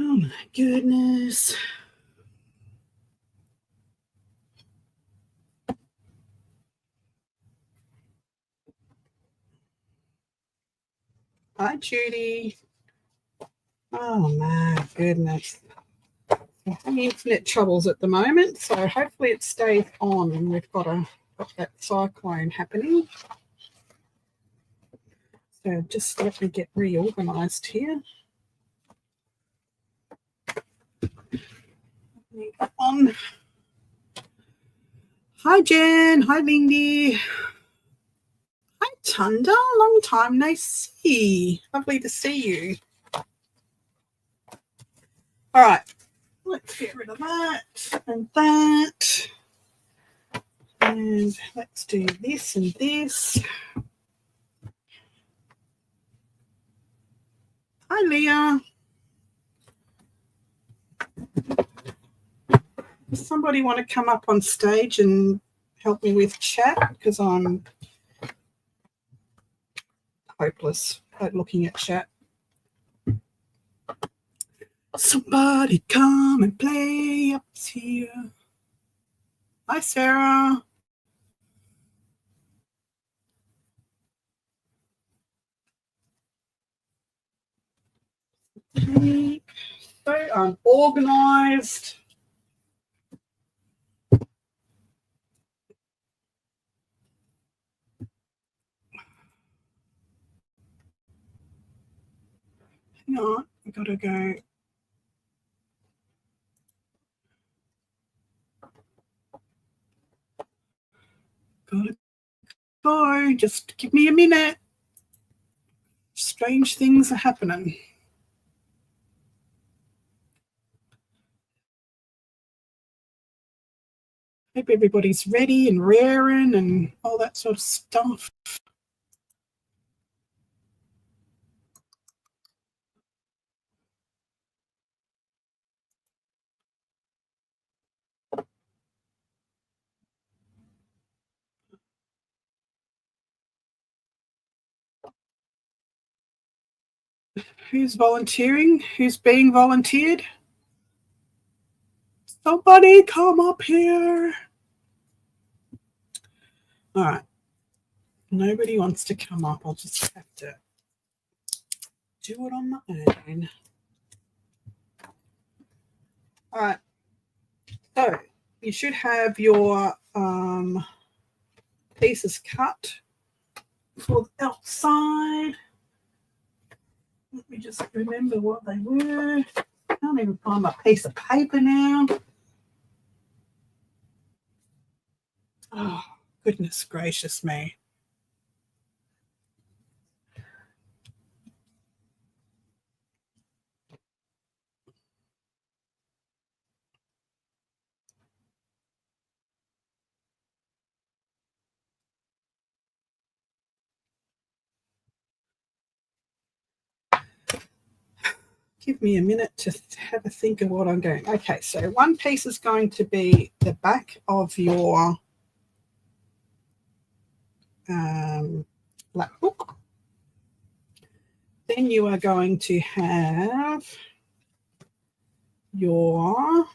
Oh my goodness. Hi, Judy. Oh my goodness. We're having internet troubles at the moment, so hopefully it stays on and we've got that cyclone happening. So just let me get reorganized here. On. Hi, Jen. Hi, Lindy. Hi, Tunda. Long time no see. Lovely to see you. All right. Let's get rid of that and that. And let's do this and this. Hi, Leah. Does somebody want to come up on stage and help me with chat? Because I'm hopeless at looking at chat. Somebody come and play up here. Hi, Sarah. So unorganized. Hang on, I've got to go. Gotta go. Just give me a minute. Strange things are happening. Hope everybody's ready and raring and all that sort of stuff. Who's volunteering? Who's being volunteered? Somebody come up here. All right. Nobody wants to come up. I'll just have to do it on my own. All right. So you should have your pieces cut for the outside. Let me just remember what they were. I can't even find my piece of paper now. Oh, goodness gracious me. Give me a minute to have a think of what I'm doing. Okay, so one piece is going to be the back of your lapbook. Then you are going to have your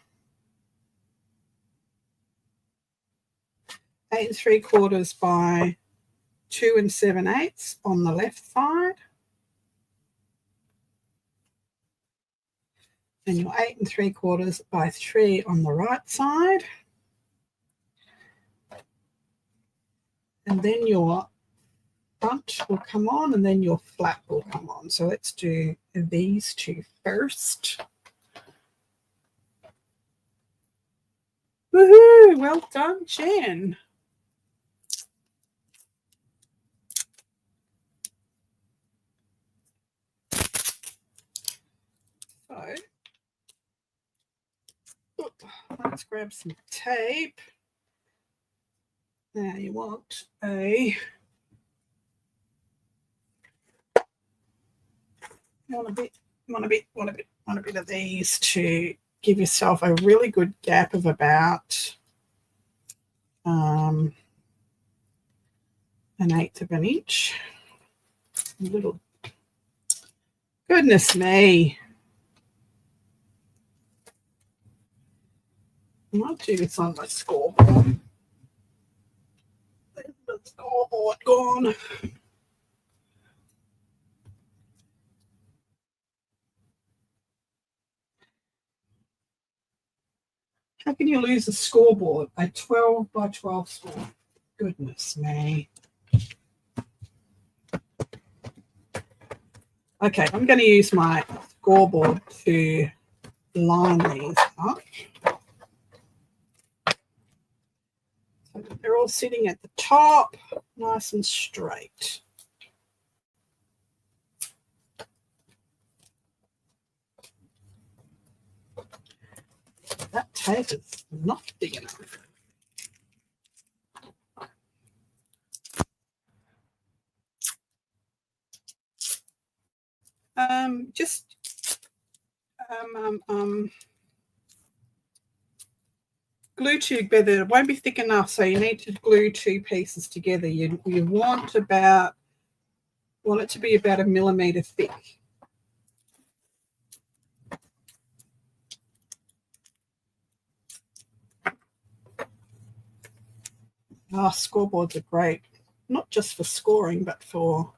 8 3/4 by 2 7/8 on the left side. And your 8 3/4 by 3 on the right side. And then your front will come on and then your flap will come on. So let's do these two first. Woohoo! Well done, Jen. So let's grab some tape. Now you want a a bit of these to give yourself a really good gap of about 1/8 of an inch. A little, goodness me. I'll do this on my scoreboard. There's the scoreboard gone. How can you lose a scoreboard? A 12 by 12 score. Goodness me. Okay, I'm going to use my scoreboard to line these up. So that they're all sitting at the top, nice and straight. That tape is not big enough. Just glue together. It won't be thick enough, so you need to glue two pieces together. You want it to be about 1 millimeter thick. Scoreboards are great, not just for scoring, but for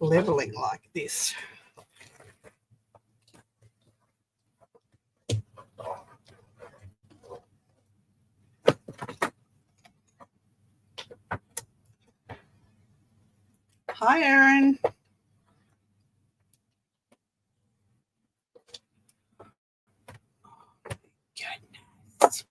leveling like this. Hi, Erin. Goodness.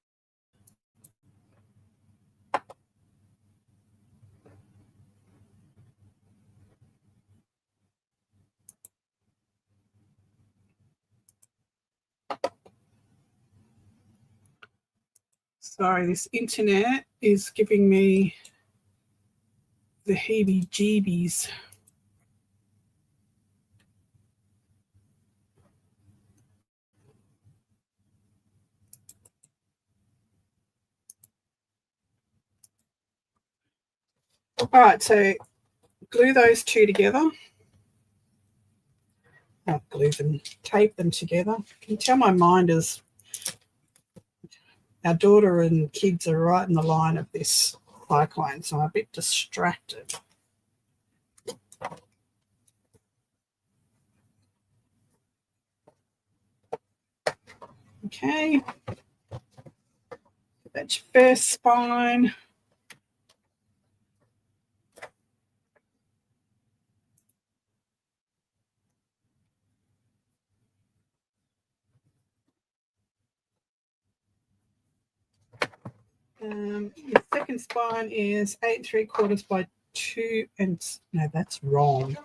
Sorry, this internet is giving me the heebie-jeebies. All right, so glue those two together. Not glue them, tape them together. Can you tell my mind is, our daughter and kids are right in the line of this cyclone, so I'm a bit distracted. Okay, that's your first spine. Your second spine is 8 3/4 by 2 and no, that's wrong.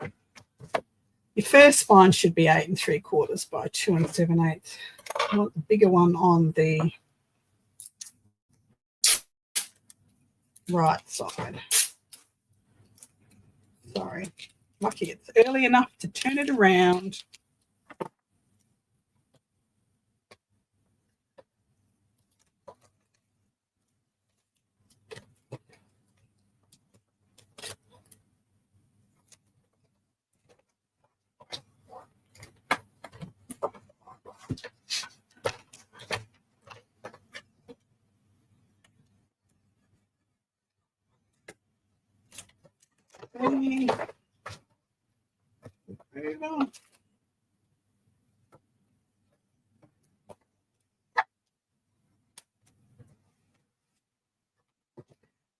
Your first spine should be 8 3/4 by 2 7/8. I want the bigger one on the right side. Sorry. Lucky it's early enough to turn it around. Okay. Over.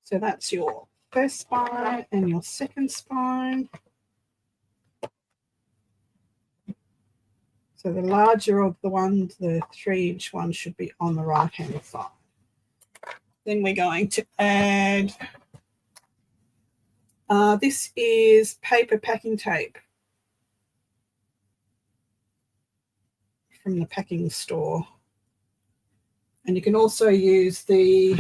So that's your first spine and your second spine. So the larger of the ones, the 3-inch one, should be on the right-hand side. Then we're going to add, this is paper packing tape from the packing store. And you can also use the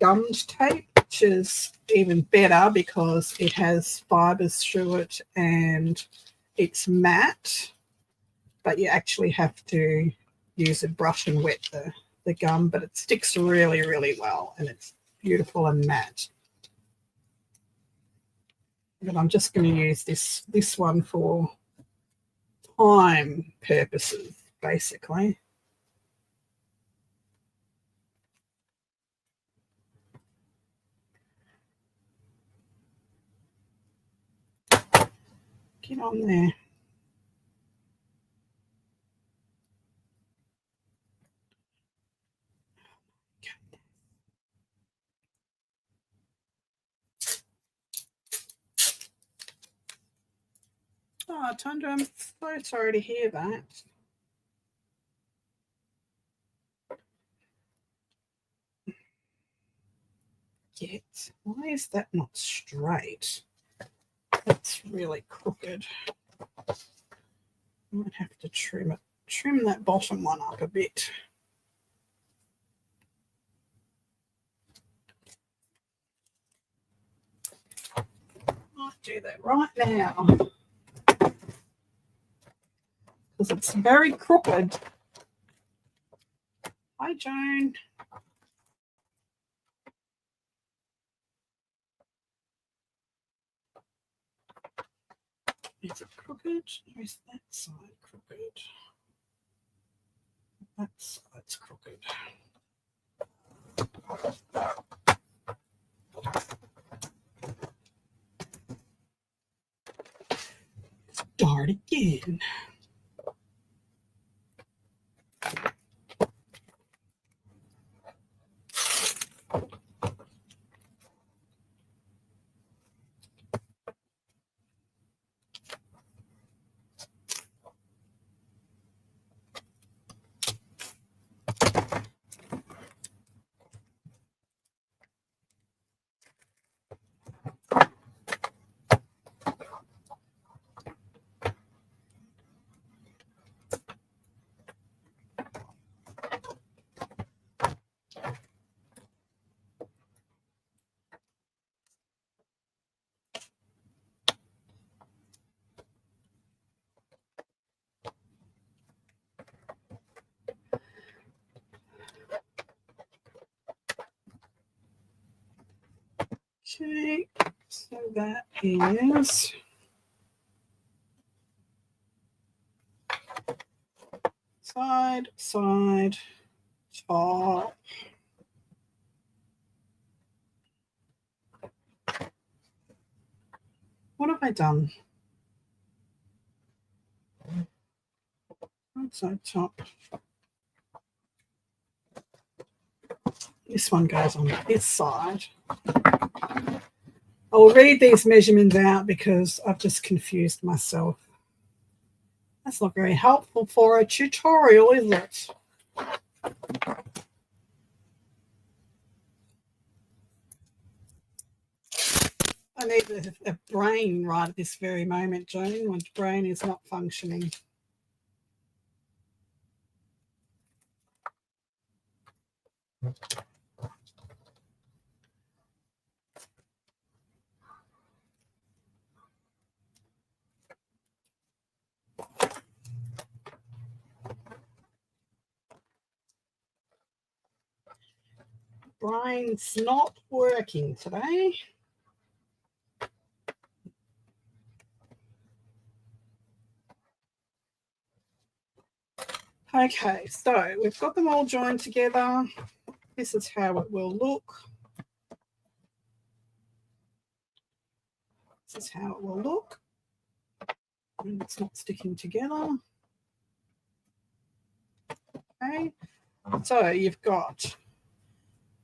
gummed tape, which is even better because it has fibres through it and it's matte, but you actually have to use a brush and wet the gum, but it sticks really, really well and it's beautiful and matte. But I'm just going to use this one for time purposes, basically. Get on there. Oh, Tundra, I'm so sorry to hear that. Yet, why is that not straight? That's really crooked. I might have to trim that bottom one up a bit. I'll do that right now because it's very crooked. Hi, Joan. Is it crooked? Or is that side crooked? That side's crooked. Start again. Okay, so that is side, side, top. What have I done? Side, top. This one goes on this side. I will read these measurements out because I've just confused myself. That's not very helpful for a tutorial, is it? I need a brain right at this very moment, Joan. My brain is not functioning. Brain's not working today. Okay, so we've got them all joined together. This is how it will look. This is how it will look. And it's not sticking together. Okay, so you've got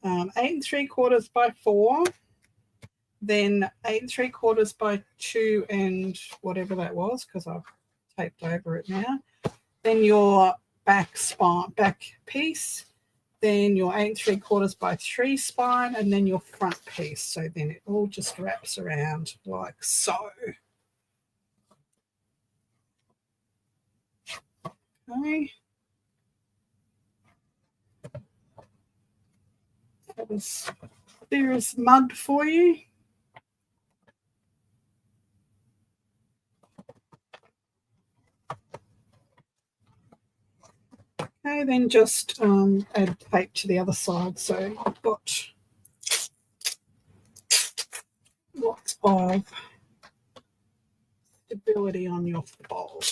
8 3/4 by 4, then 8 3/4 by 2 and whatever that was, because I've taped over it now. Then your back piece, then your 8 3/4 by 3 spine, and then your front piece. So then it all just wraps around like so. Okay. That was clear as mud for you. Okay, then just add tape to the other side. So you've got lots of stability on your fold.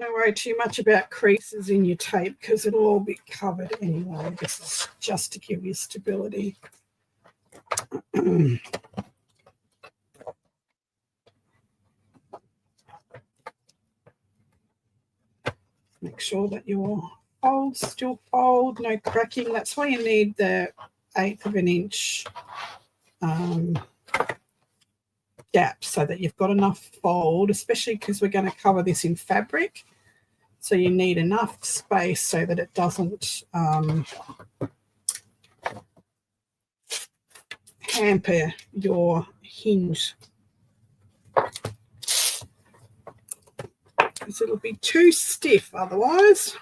Don't worry too much about creases in your tape because it'll all be covered anyway. This is just to give you stability. Make sure that your folds still fold, no cracking. That's why you need the 1/8 of an inch gap so that you've got enough fold, especially because we're going to cover this in fabric. So you need enough space so that it doesn't hamper your hinge, because it'll be too stiff otherwise.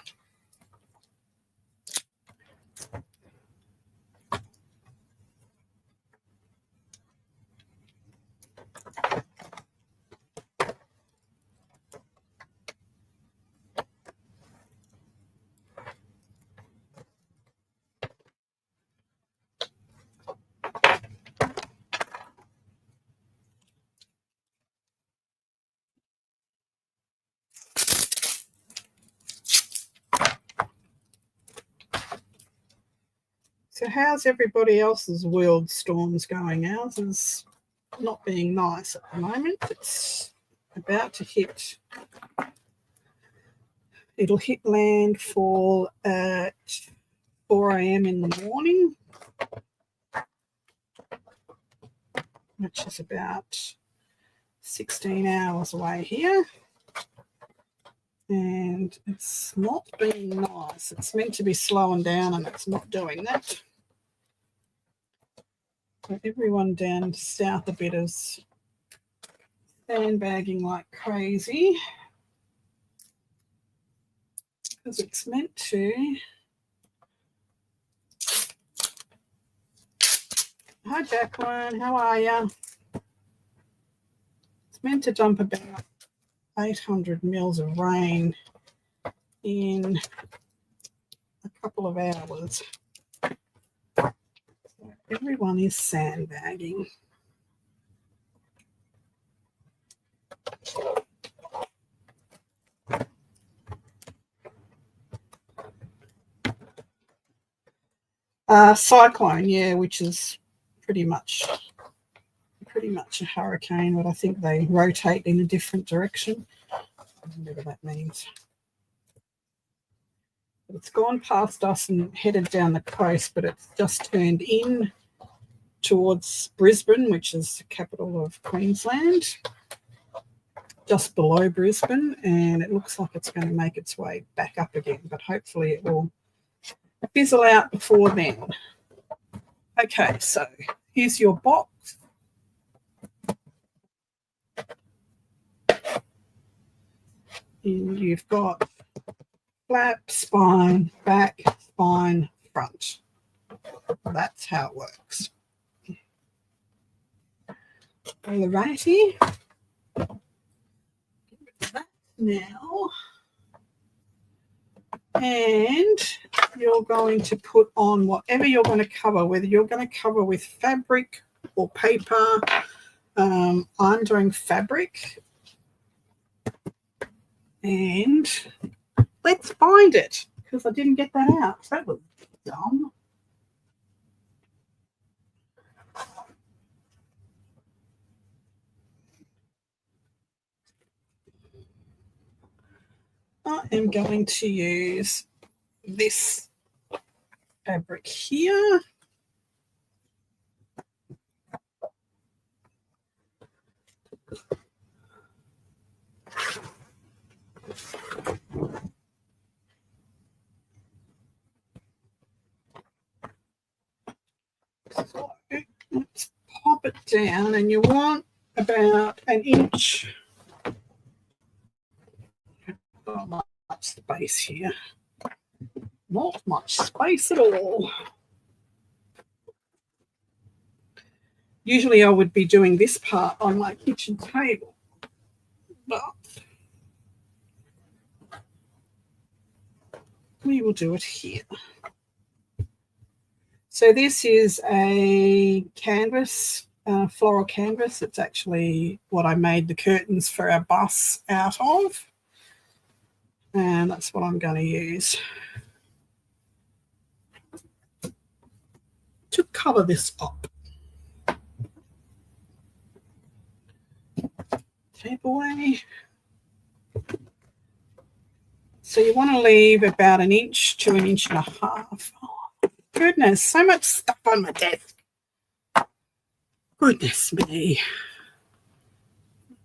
So how's everybody else's world storms going? Ours is not being nice at the moment. It's about to hit. It'll hit landfall at 4 a.m. in the morning, which is about 16 hours away here. And it's not being nice. It's meant to be slowing down and it's not doing that. So everyone down south a bit is sandbagging like crazy because it's meant to. Hi Jacqueline, how are you? It's meant to dump about 800 mils of rain in a couple of hours. So everyone is sandbagging. Cyclone, yeah, which is pretty much a hurricane, but I think they rotate in a different direction. Whatever that means. It's gone past us and headed down the coast, but it's just turned in towards Brisbane, which is the capital of Queensland, just below Brisbane, and it looks like it's going to make its way back up again, but hopefully it will fizzle out before then. Okay, so here's your box. And you've got flap, spine, back, spine, front. That's how it works. Alrighty. That now. And you're going to put on whatever you're going to cover, whether you're going to cover with fabric or paper. I'm doing fabric. And let's find it, because I didn't get that out. That was dumb. I am going to use this fabric here. So let's pop it down, and you want about an inch. Not much space here. Not much space at all. Usually I would be doing this part on my kitchen table, but we will do it here. So this is a canvas, floral canvas. It's actually what I made the curtains for our bus out of. And that's what I'm going to use to cover this up. Tape away. So you want to leave about 1 inch to 1.5 inches. Oh, goodness, so much stuff on my desk. Goodness me.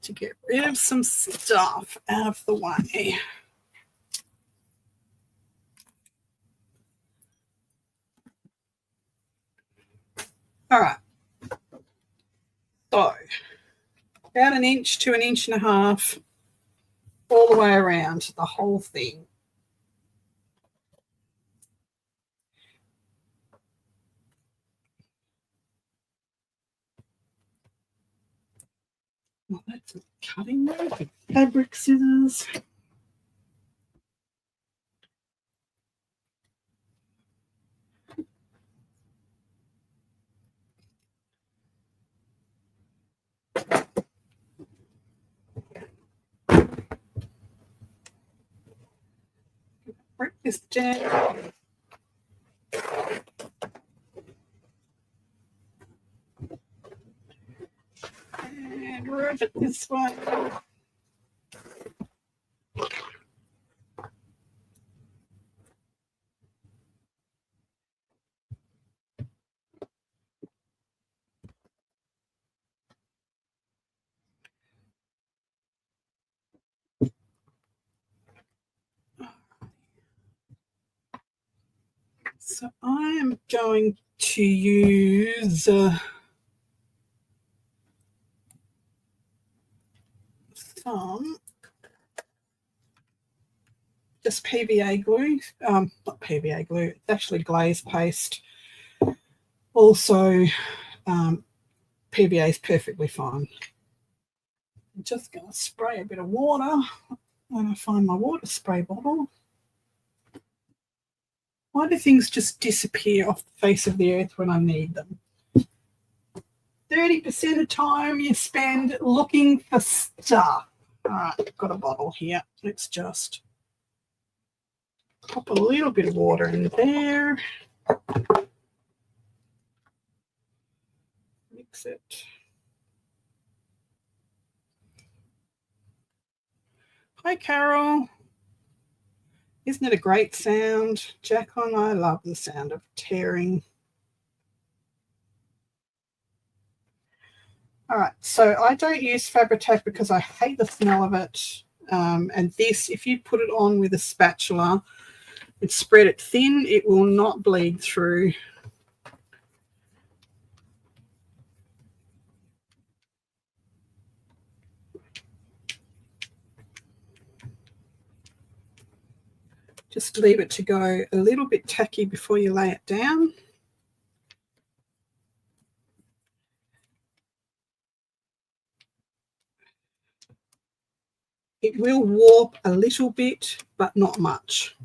To get rid of some stuff out of the way. All right. So about 1 inch to 1.5 inches all the way around the whole thing. Well, that's a cutting knife with fabric scissors. Break this down. And move it this way. So I am going to use some just PVA glue, not PVA glue, it's actually glaze paste. Also, PVA is perfectly fine. I'm just going to spray a bit of water when I find my water spray bottle. Why do things just disappear off the face of the earth when I need them? 30% of time you spend looking for stuff. All right, I've got a bottle here. Let's just pop a little bit of water in there. Mix it. Hi, Carol. Isn't it a great sound? Jacqueline, I love the sound of tearing. All right, so I don't use Fabri-Tac because I hate the smell of it. And this, if you put it on with a spatula and spread it thin, it will not bleed through. Just leave it to go a little bit tacky before you lay it down. It will warp a little bit, but not much.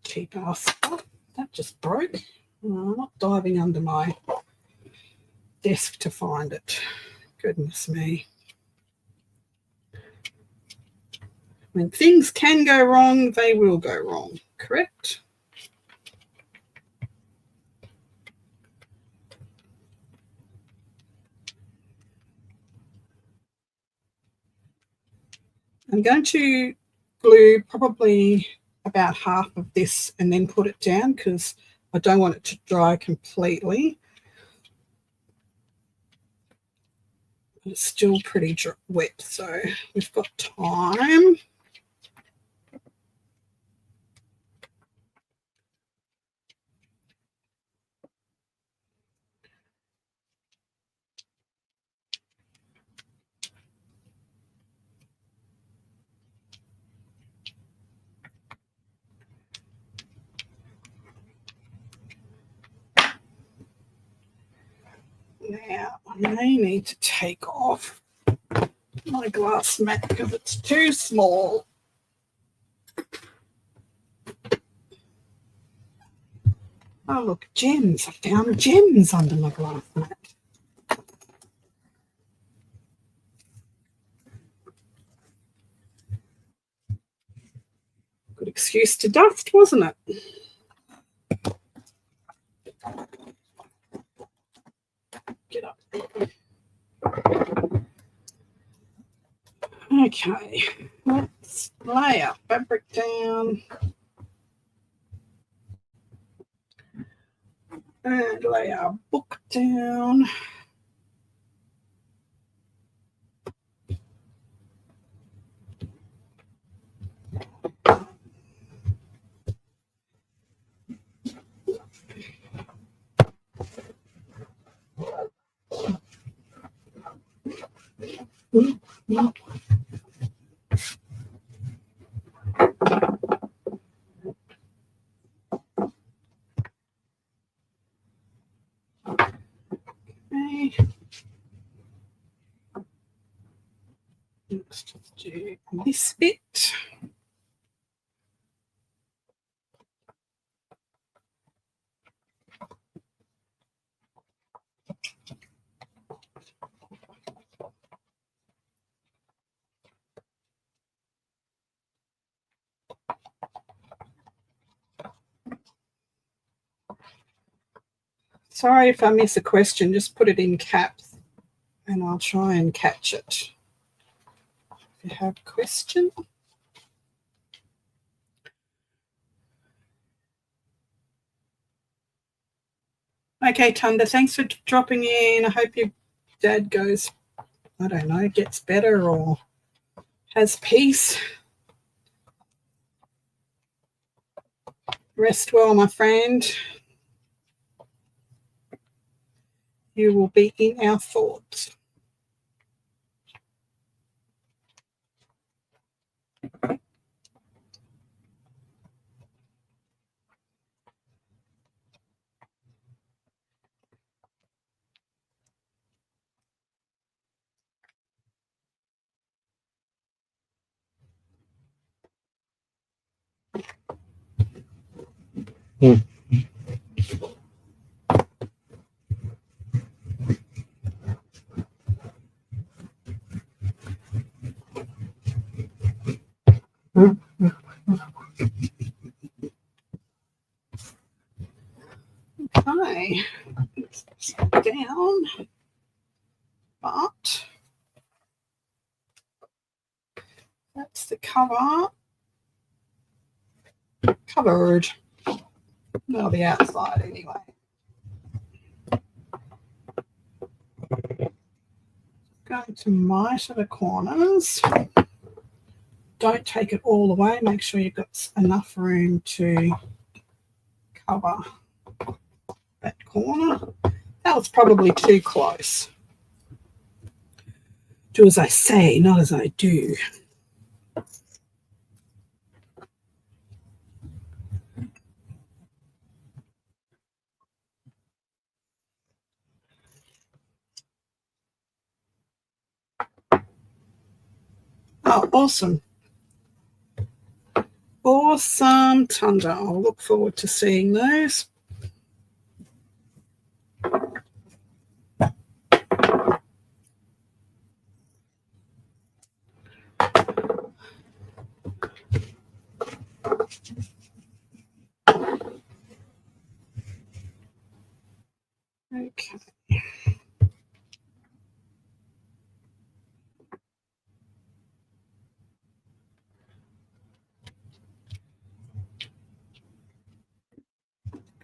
Cheap ass. Oh, that just broke. I'm not diving under my desk to find it. Goodness me. When things can go wrong, they will go wrong, correct? I'm going to glue probably about half of this and then put it down because I don't want it to dry completely. It's still pretty wet, so we've got time. Now, I may need to take off my glass mat because it's too small. Oh, look, gems. I found gems under my glass mat. Good excuse to dust, wasn't it? Get up. Okay, let's lay our fabric down and lay our book down. Okay. Let's just do this bit. Sorry if I miss a question, just put it in caps and I'll try and catch it. If you have a question. Okay, Tunda, thanks for dropping in. I hope your dad goes, I don't know, gets better or has peace. Rest well, my friend. You will be in our thoughts. Okay, down, but that's the cover. Covered. No, the outside anyway. Going to miter the corners. Don't take it all away. Make sure you've got enough room to cover that corner. That was probably too close. Do as I say, not as I do. Oh, awesome. Awesome, Tunda. I'll look forward to seeing those. Okay.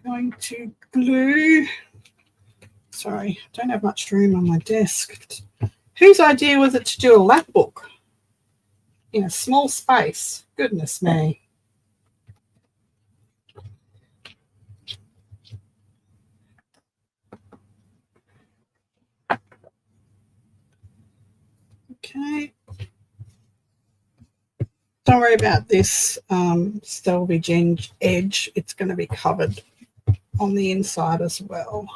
Going to glue. Sorry, don't have much room on my desk. Whose idea was it to do a lapbook in a small space? Goodness me. Okay. Don't worry about this selvage edge. It's going to be covered on the inside as well.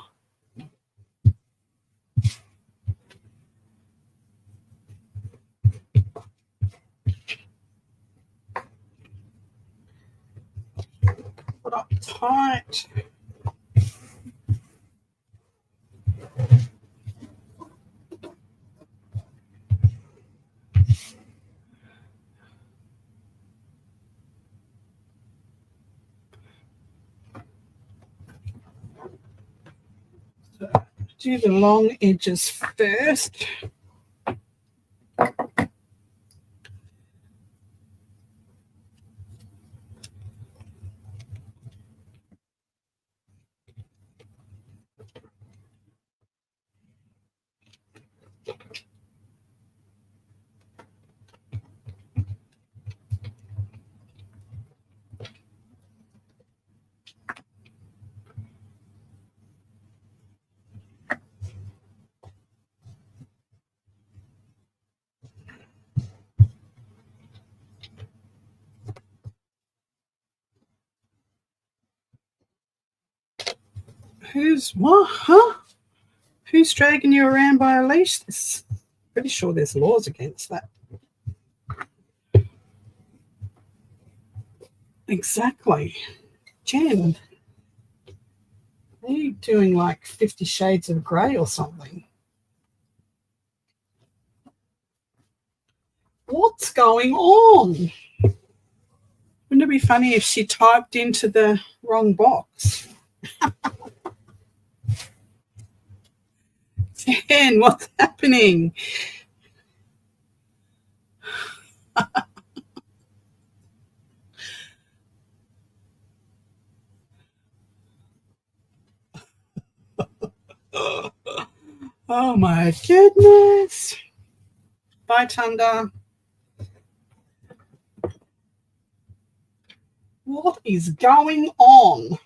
Put up tight. Do the long edges first. Who's what? Huh? Who's dragging you around by a leash? Pretty sure there's laws against that. Exactly. Jen, are you doing like 50 Shades of Grey or something? What's going on? Wouldn't it be funny if she typed into the wrong box? Jen, what's happening? Oh my goodness. Bye, Tunda. What is going on?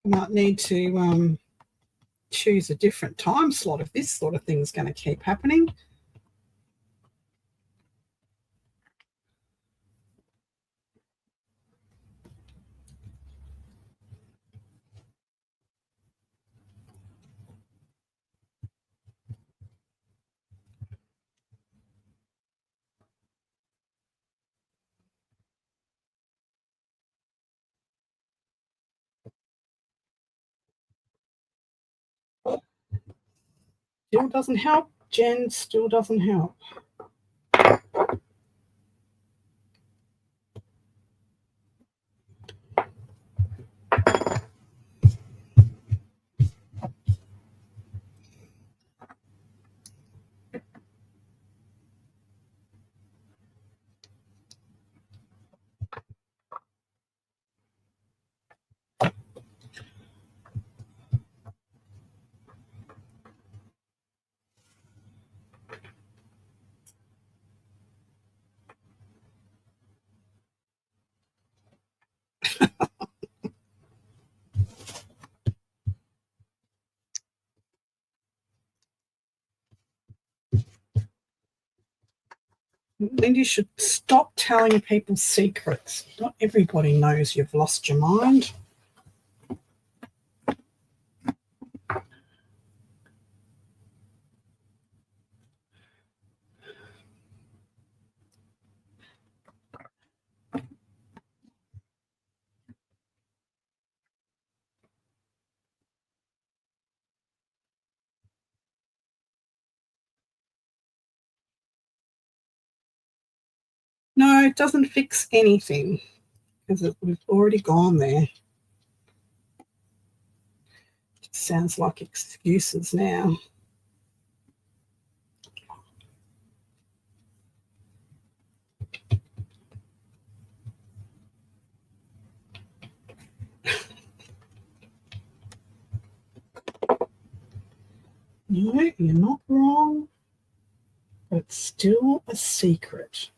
Might need to choose a different time slot if this sort of thing is going to keep happening. Still doesn't help. Jen, still doesn't help. Then you should stop telling people secrets. Not everybody knows you've lost your mind. No, it doesn't fix anything because we've already gone there. It sounds like excuses now. No, you're not wrong. But it's still a secret.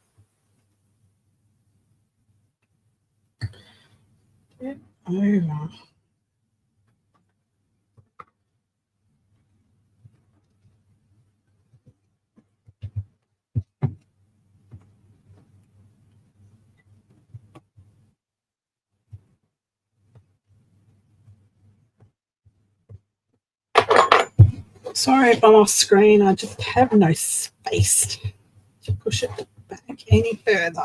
Get over. Sorry if I'm off screen, I just have no space to push it back any further.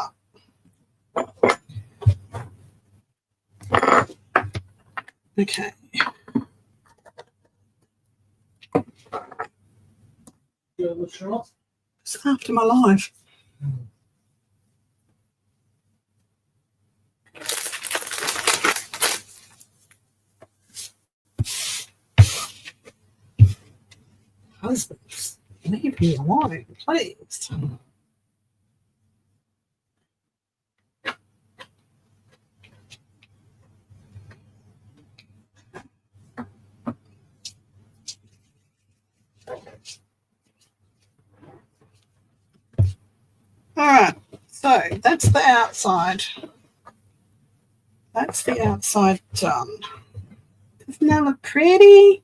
Okay. It's after my life. Husbands, leave me alone, please. All right, so that's the outside. That's the outside done. Doesn't that look pretty?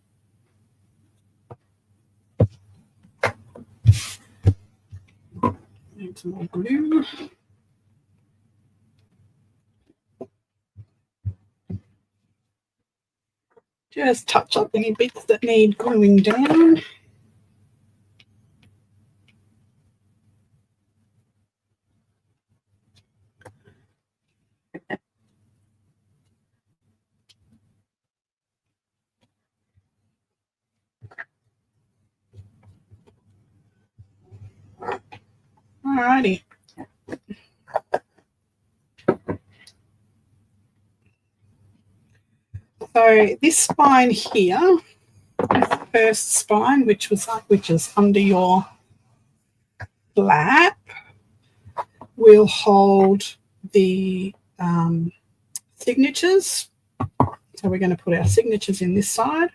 Need some more glue. Just touch up any bits that need gluing down. Alrighty. So this spine here, this first spine, which is under your flap, will hold the signatures. So we're going to put our signatures in this side.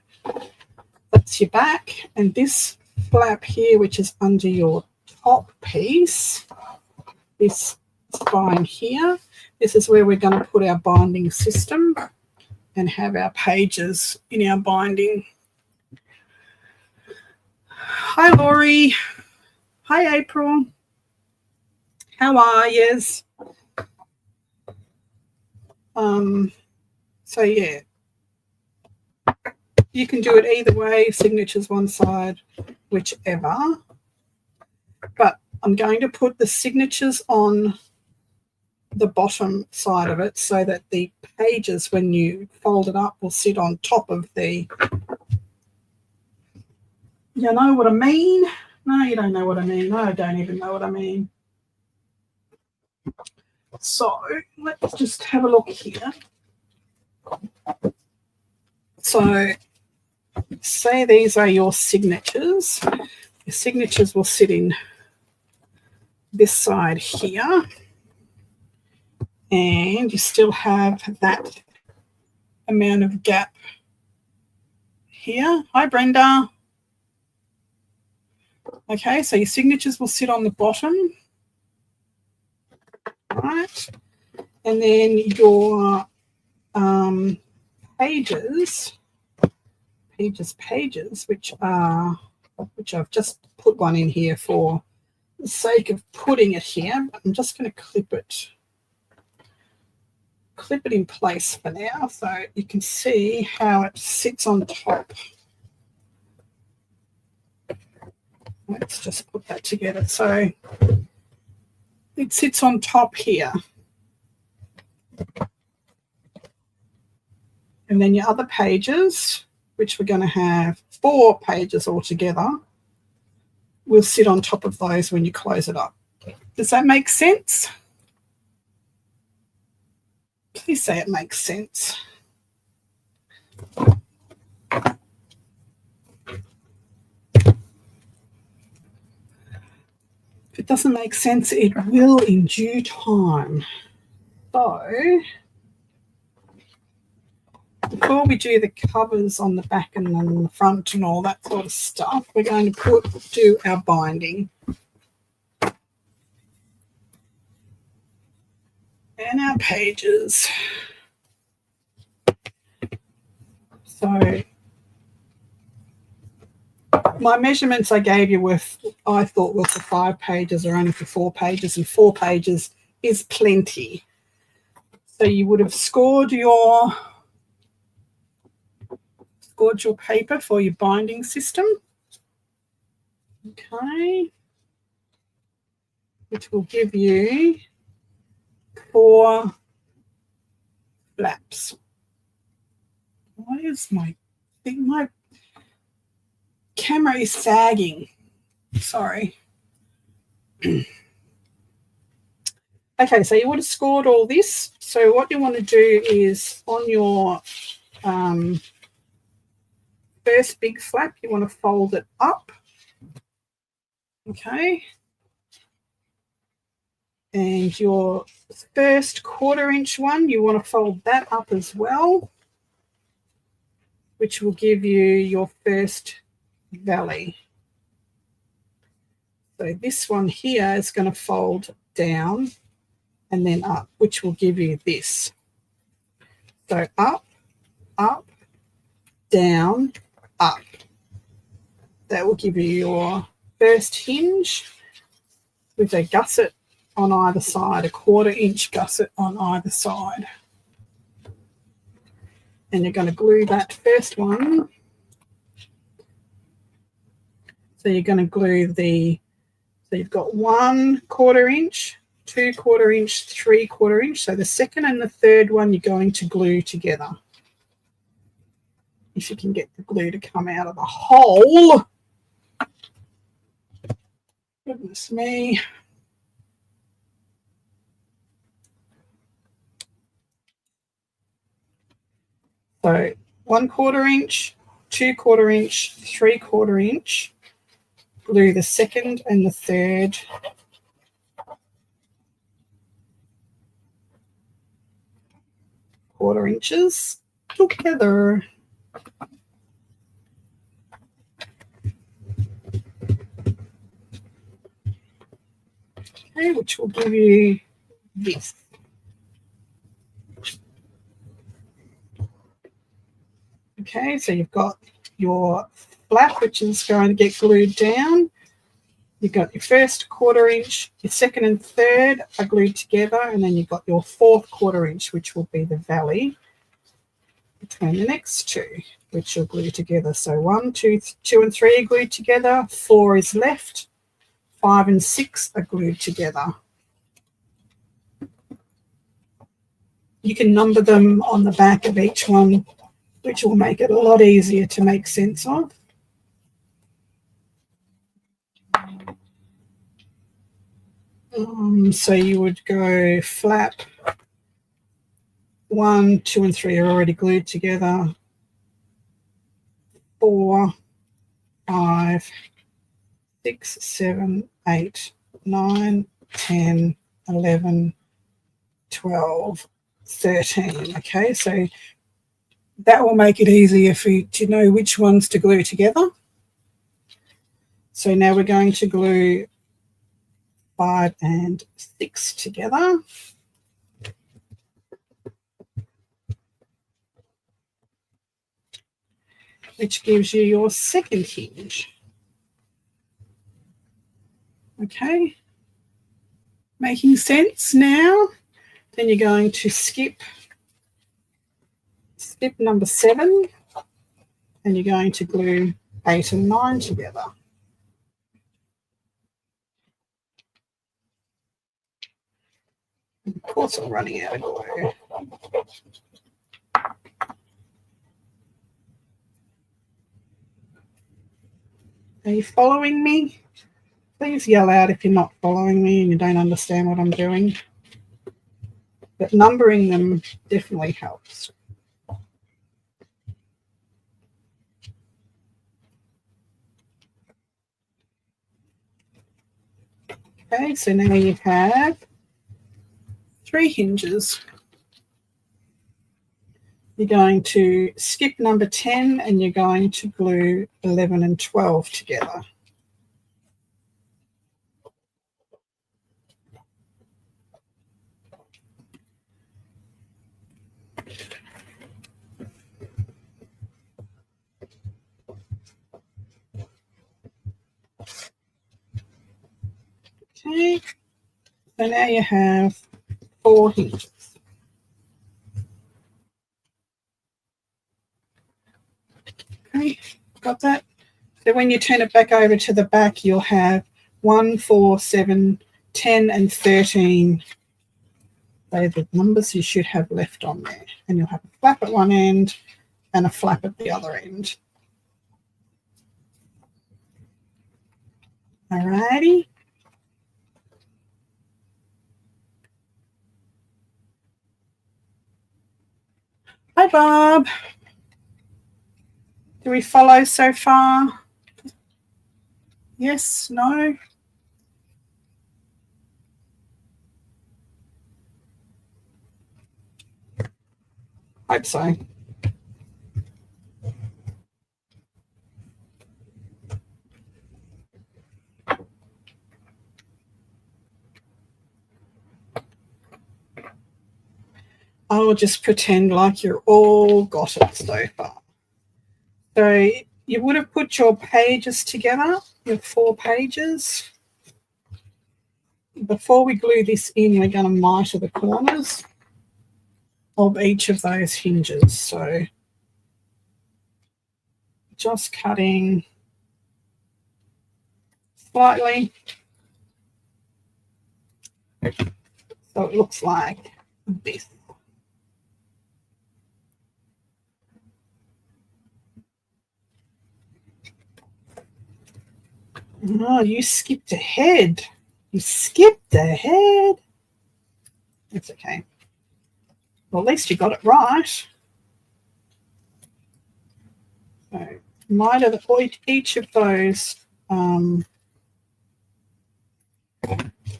That's your back, and this flap here, which is under your top piece, this spine here, this is where we're going to put our binding system and have our pages in our binding. Hi, Laurie. Hi, April. How are yous? So, yeah, you can do it either way, signatures one side, whichever. But I'm going to put the signatures on the bottom side of it so that the pages, when you fold it up, will sit on top of the... You know what I mean? No, you don't know what I mean. No, I don't even know what I mean. So let's just have a look here. So say these are your signatures. Your signatures will sit in this side here. And you still have that amount of gap here. Hi, Brenda. Okay, so your signatures will sit on the bottom, right? And then your pages, which I've just put one in here for the sake of putting it here. But I'm just going to clip it in place for now so you can see how it sits on top. Let's just put that together. So it sits on top here. And then your other pages, which we're going to have 4 pages altogether, will sit on top of those when you close it up. Does that make sense? Please say it makes sense. If it doesn't make sense, it will in due time. So, before we do the covers on the back and on the front and all that sort of stuff, we're going to do our binding. And our pages. So my measurements I gave you I thought were for 5 pages or only for 4 pages, and 4 pages is plenty. So you would have scored your paper for your binding system. Okay, which will give you 4 flaps. Why is my thing? My camera is sagging. Sorry. Okay, so you would have scored all this. So what you want to do is on your first big flap, you want to fold it up. Okay. And your first 1/4 inch one, you want to fold that up as well, which will give you your first valley. So this one here is going to fold down and then up, which will give you this. So up, up, down, up. That will give you your first hinge with a gusset on either side, a 1/4 inch gusset on either side. And you're going to glue that first one. So you're going to glue so you've got 1/4 inch, 2/4 inch, 3/4 inch. So the second and the third one you're going to glue together. If you can get the glue to come out of the hole. Goodness me. So 1/4 inch, 2/4 inch, 3/4 inch. Glue the second and the third quarter inches together. Okay, which will give you this. Okay, so you've got your flap, which is going to get glued down. You've got your first 1/4 inch, your second and third are glued together, and then you've got your fourth 1/4 inch, which will be the valley between the next two, which you'll glue together. So 1, 2, 2 and 3 are glued together, 4 is left, 5 and 6 are glued together. You can number them on the back of each one, which will make it a lot easier to make sense of. So you would go flap 1, 2 and 3 are already glued together. 4, 5, 6, 7, 8, 9, 10, 11, 12, 13. Okay, so that will make it easier for you to know which ones to glue together. So now we're going to glue 5 and 6 together. Which gives you your second hinge. Okay, making sense now? Then you're going to skip number 7, and you're going to glue 8 and 9 together. Of course, I'm running out of glue. Are you following me? Please yell out if you're not following me and you don't understand what I'm doing. But numbering them definitely helps. Okay, so now you have 3 hinges. You're going to skip number 10 and you're going to glue 11 and 12 together. Okay, so now you have 4 hinges. Okay, got that? So when you turn it back over to the back, you'll have 1, 4, 7, 10, and 13. They're the numbers you should have left on there. And you'll have a flap at one end and a flap at the other end. Alrighty. Hi, Bob. Do we follow so far? Yes, no? Hope so. I'll just pretend like you're all got it so far. So you would have put your pages together, your 4 pages. Before we glue this in, we're going to miter the corners of each of those hinges. So just cutting slightly so it looks like this. Oh, you skipped ahead. You skipped ahead. It's okay. Well, at least you got it right. So miter each of those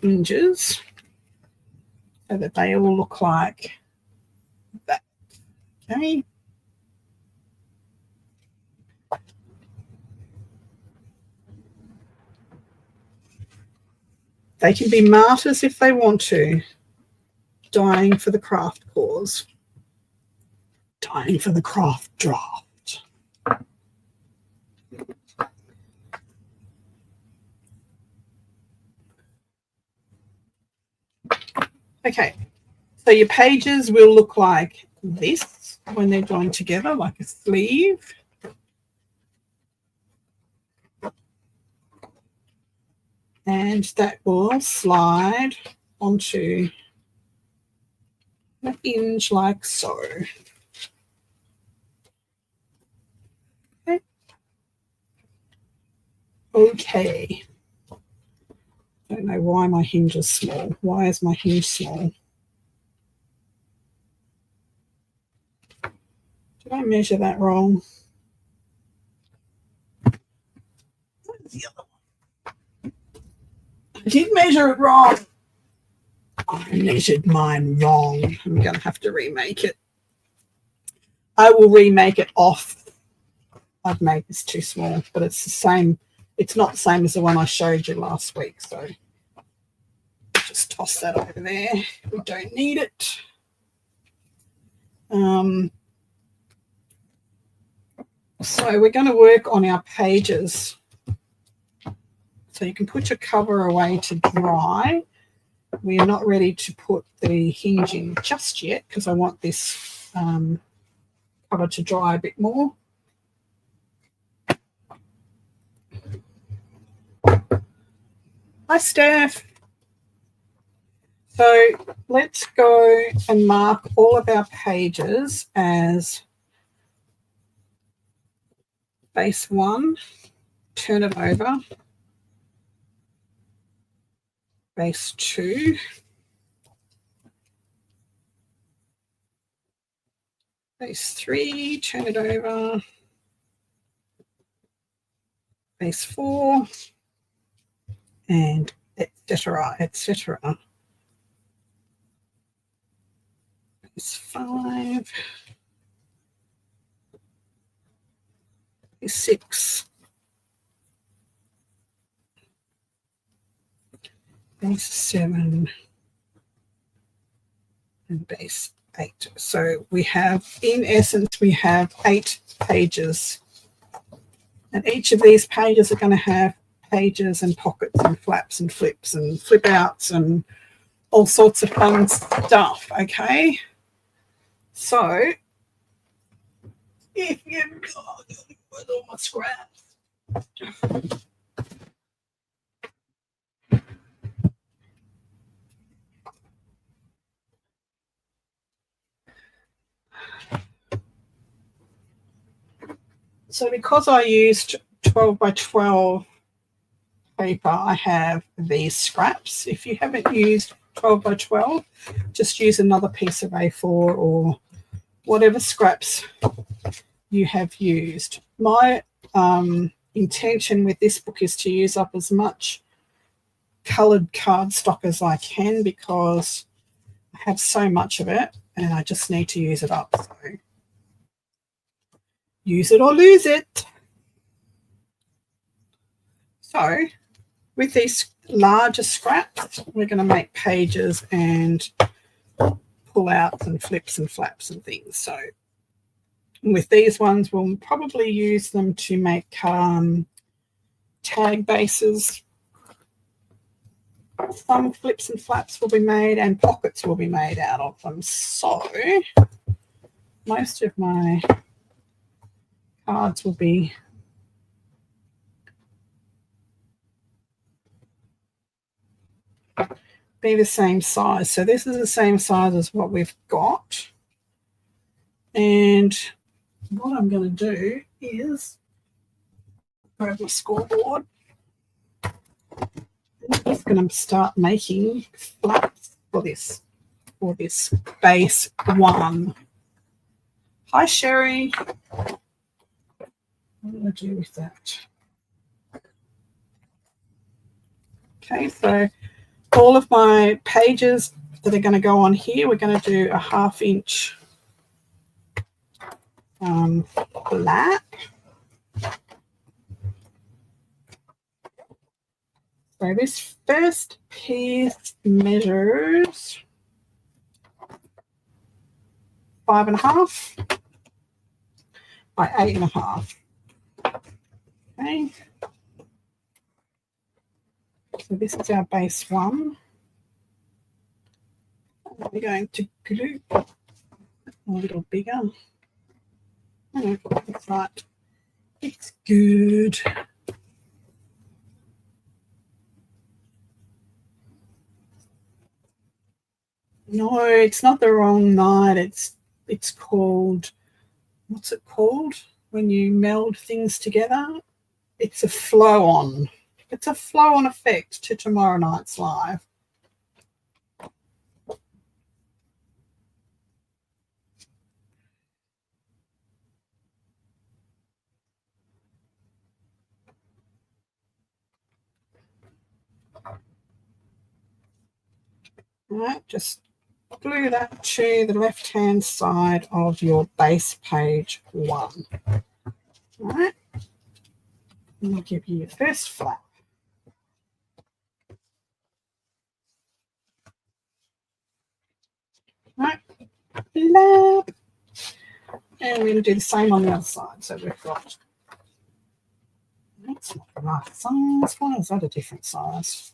hinges so that they all look like that. Okay. They can be martyrs if they want to, dying for the craft cause, dying for the craft draft. Okay, so your pages will look like this when they're joined together, like a sleeve. And that will slide onto the hinge like so. Okay. Okay. I don't know why my hinge is small. Why is my hinge small? Did I measure that wrong? Where's the other one? I did measure it wrong. I measured mine wrong. I'm going to have to remake it. I will remake it off. I've made this too small, but it's the same. It's not the same as the one I showed you last week. So just toss that over there. We don't need it. So we're going to work on our pages. So you can put your cover away to dry. We are not ready to put the hinge in just yet because I want this cover to dry a bit more. Hi, Steph. So let's go and mark all of our pages as base 1, turn it over, base 2, base 3, turn it over, base 4, and etc., etc. Base 5, base 6, base 7, and base 8. So we have, in essence, we have 8 pages. And each of these pages are going to have pages and pockets and flaps and flips and flip outs and all sorts of fun stuff, okay? So if you've got all my scraps, So because I used 12 by 12 paper, I have these scraps. If you haven't used 12 by 12, just use another piece of A4 or whatever scraps you have used. My intention with this book is to use up as much coloured cardstock as I can because I have so much of it and I just need to use it up. So use it or lose it. So with these larger scraps, we're going to make pages and pull outs and flips and flaps and things. So with these ones, we'll probably use them to make tag bases. Some flips and flaps will be made and pockets will be made out of them. So most of my cards will be the same size. So this is the same size as what we've got. And what I'm going to do is grab my scoreboard. I'm just going to start making flaps for this base one. Hi, Sherry. What do I do with that? Okay, so all of my pages that are going to go on here, we're going to do a 1/2 inch flap. So this first piece measures 5.5 by 8.5. Okay. So this is our base one. We're going to glue a little bigger. Oh, that's right. It's good. No, it's not the wrong night. It's called, what's it called when you meld things together? It's a flow on. It's a flow on effect to tomorrow night's live. All right, just glue that to the left-hand side of your base page one. All right, and I'll give you your first flap. All right, flap. And we're going to do the same on the other side. So we've got, that's not the right size. Why is that a different size?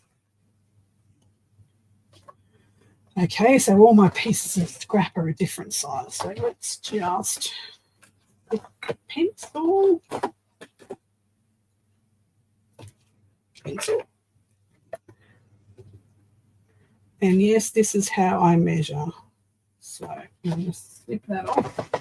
Okay, so all my pieces of scrap are a different size. So let's just pick a pencil. And yes, this is how I measure. So I'm going to slip that off.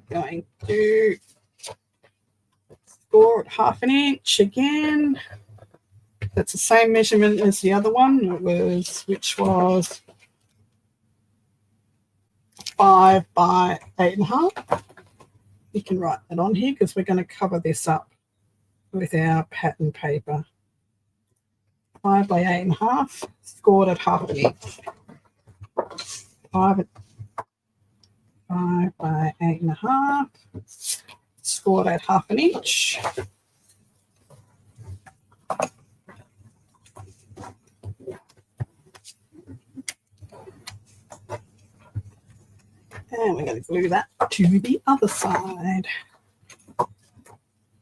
Going to score at 1/2 inch again. That's the same measurement as the other one, which was 5 by 8.5. You can write that on here because we're going to cover this up with our pattern paper. 5 by 8.5, scored at 1/2 inch. 5 by 8.5, scored at 1/2 inch. And we're going to glue that to the other side.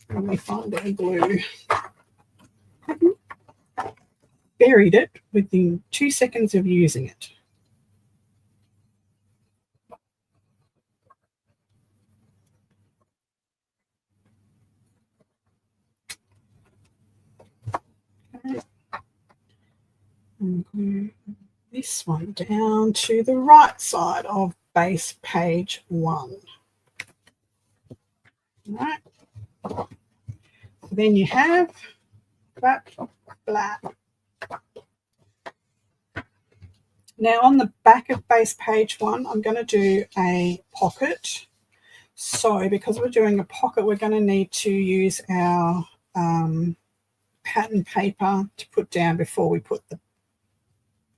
Let me find our glue. buried it within 2 seconds of using it. Okay. And glue this one down to the right side of base page 1. All right. Then you have flap, flap. Now on the back of base page 1, I'm going to do a pocket. So because we're doing a pocket, we're going to need to use our pattern paper to put down before we put the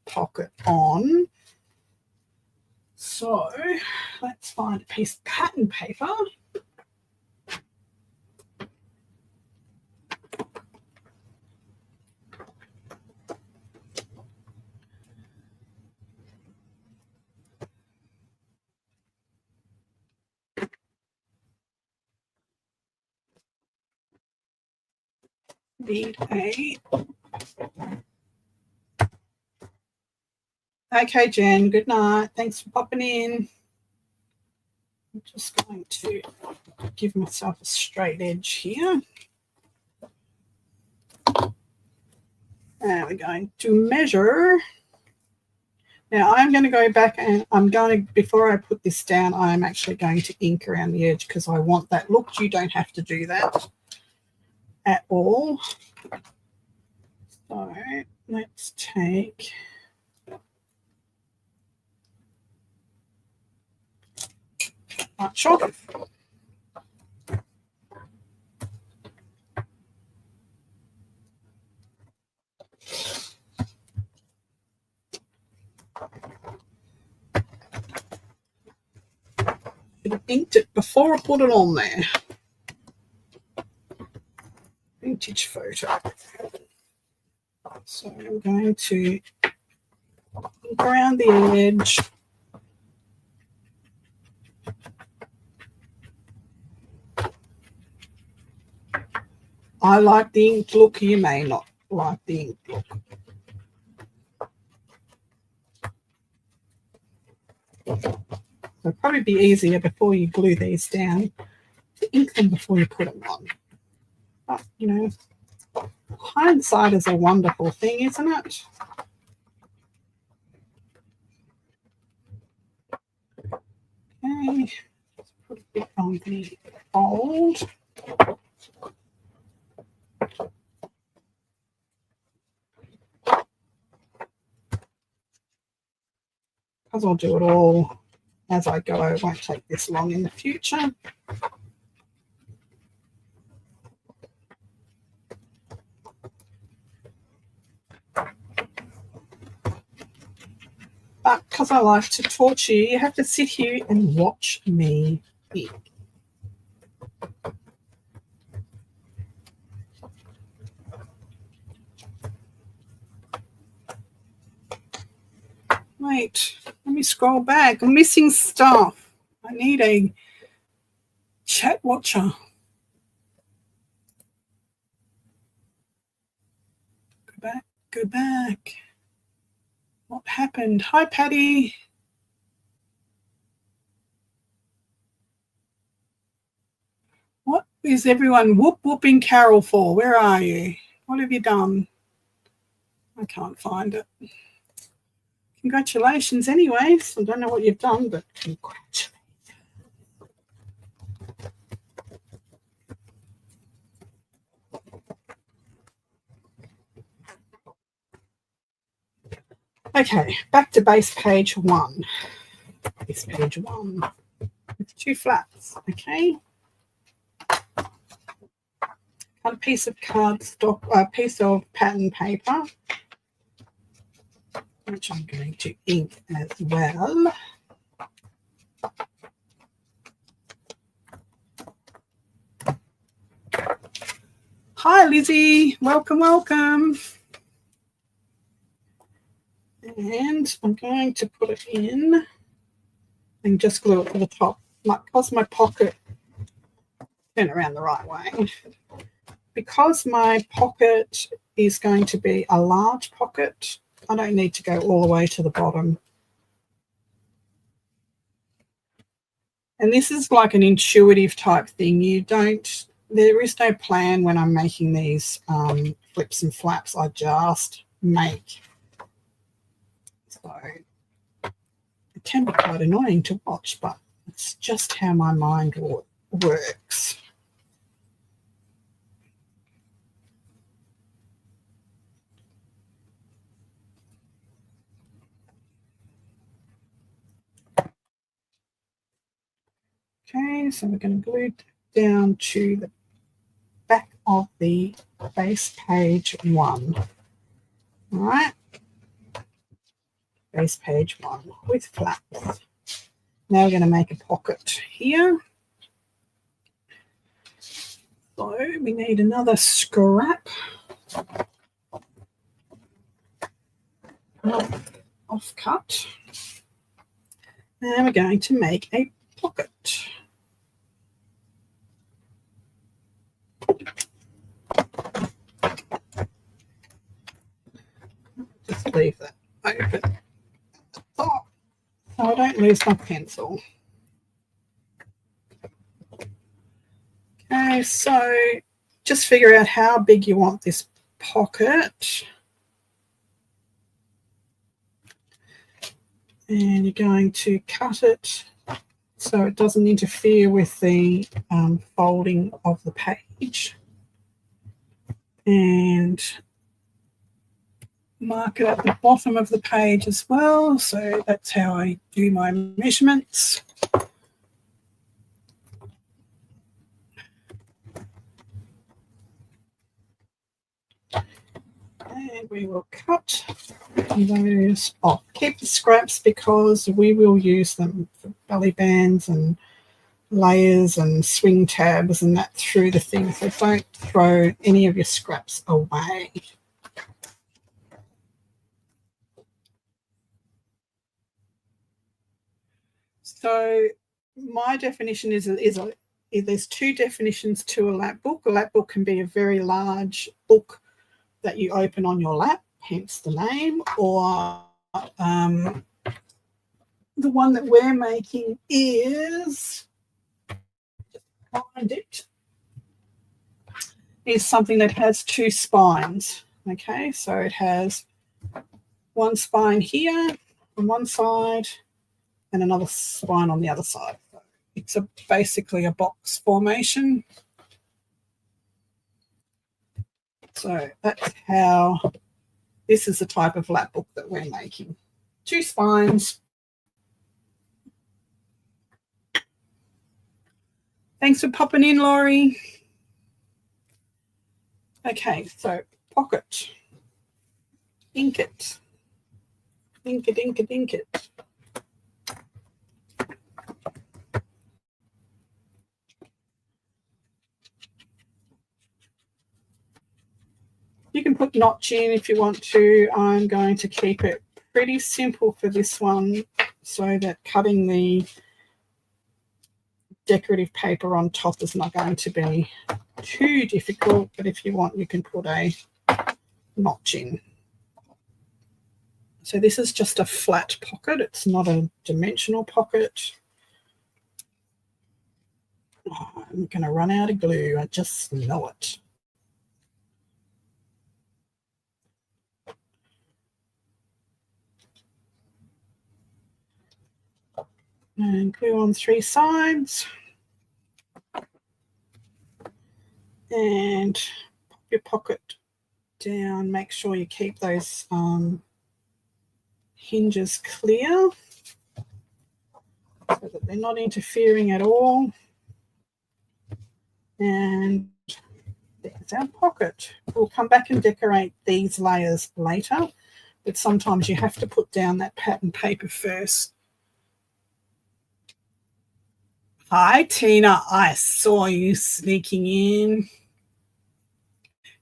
pocket on. So let's find a piece of pattern paper. Need a... Okay, Jen, good night. Thanks for popping in. I'm just going to give myself a straight edge here. And we're going to measure. Now I'm going to go back and I'm going to, before I put this down, I'm actually going to ink around the edge because I want that look. You don't have to do that at all. So let's take chalk. Should have inked it before I put it on there. Vintage photo. So I'm going to ink around the edge. I like the inked look. You may not like the inked look. It'll probably be easier before you glue these down to ink them before you put them on. But, you know, hindsight is a wonderful thing, isn't it? Okay, let's put a bit on the fold. Because I'll do it all as I go, it won't take this long in the future. But because I like to torture you, you have to sit here and watch me ink. Wait, let me scroll back. I'm missing stuff. I need a chat watcher. Go back. What happened? Hi, Patty. What is everyone whooping Carol for? Where are you? What have you done? I can't find it. Congratulations anyways. I don't know what you've done, but congratulations. Okay, back to base page 1. Base page 1 with 2 flaps, okay? Cut a piece of cardstock, a piece of pattern paper, which I'm going to ink as well. Hi, Lizzie. Welcome, welcome. And I'm going to put it in and just glue it to the top. Because my pocket, turn around the right way. Because my pocket is going to be a large pocket. I don't need to go all the way to the bottom. And this is like an intuitive type thing. There is no plan when I'm making these flips and flaps. I just make. So it can be quite annoying to watch, but it's just how my mind works. Okay, so we're going to glue down to the back of the base page 1. All right, base page 1 with flaps. Now we're going to make a pocket here. So we need another scrap off cut. And we're going to make a pocket. Just leave that open at the top so I don't lose my pencil. Okay, so just figure out how big you want this pocket. And you're going to cut it so it doesn't interfere with the folding of the page. And mark it at the bottom of the page as well. So that's how I do my measurements. And we will cut those off. Keep the scraps because we will use them for belly bands and layers and swing tabs and that through the thing. So don't throw any of your scraps away. So my definition is there's 2 definitions to a lap book. A lap book can be a very large book that you open on your lap, hence the name, or the one that we're making is, find it, is something that has 2 spines. Okay, so it has one spine here on one side and another spine on the other side. So it's basically a box formation. So that's how, this is the type of lap book that we're making. 2 spines. Thanks for popping in, Laurie. Okay, so pocket. Ink it. Ink it, ink it, ink it. You can put notch in if you want to. I'm going to keep it pretty simple for this one so that cutting the decorative paper on top is not going to be too difficult, but if you want, you can put a notch in. So this is just a flat pocket. It's not a dimensional pocket. Oh, I'm going to run out of glue. I just know it. And glue on 3 sides. And pop your pocket down. Make sure you keep those hinges clear so that they're not interfering at all. And there's our pocket. We'll come back and decorate these layers later, but sometimes you have to put down that pattern paper first. Hi, Tina. I saw you sneaking in.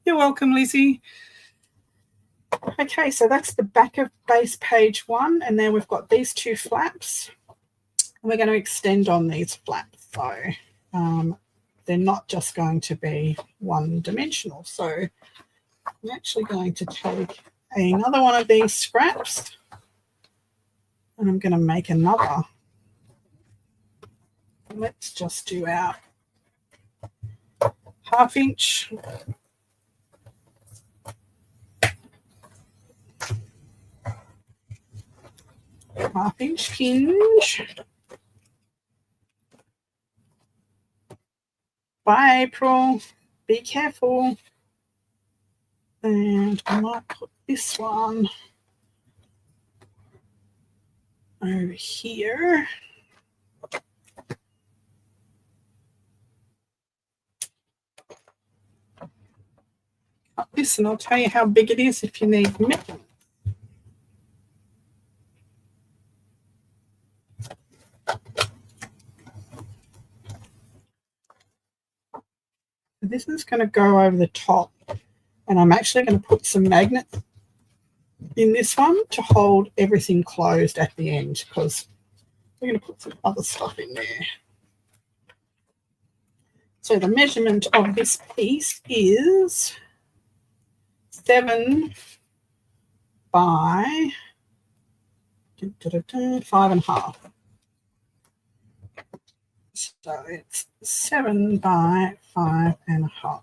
You're welcome, Lizzie. Okay, so that's the back of base page 1, and then we've got these 2 flaps. We're going to extend on these flaps, so they're not just going to be one dimensional. So I'm actually going to take another one of these scraps and I'm going to make another. Let's just do our 1/2 inch. Half-inch hinge. Bye, April. Be careful. And I might put this one over here. Cut this and I'll tell you how big it is if you need measurement. This is going to go over the top, and I'm actually going to put some magnets in this one to hold everything closed at the end, because we're going to put some other stuff in there. So the measurement of this piece is 7 by 5.5. So it's 7 by 5.5.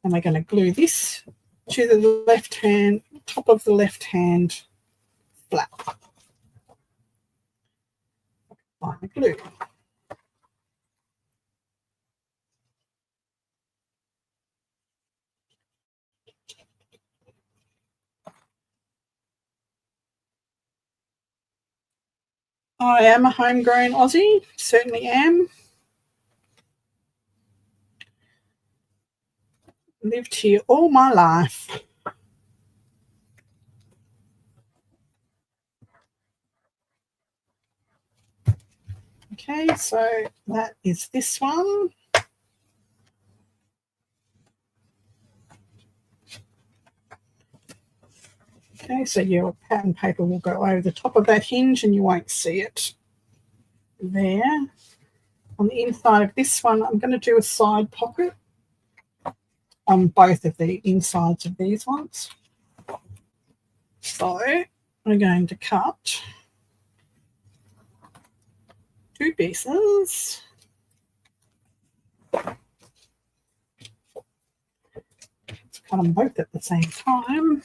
And we're going to glue this to the left hand, top of the left hand flap. Apply the glue. I am a homegrown Aussie, certainly am. Lived here all my life. Okay, so that is this one. Okay, so your pattern paper will go over the top of that hinge and you won't see it there. On the inside of this one, I'm going to do a side pocket on both of the insides of these ones. So we're going to cut 2 pieces. Let's cut them both at the same time.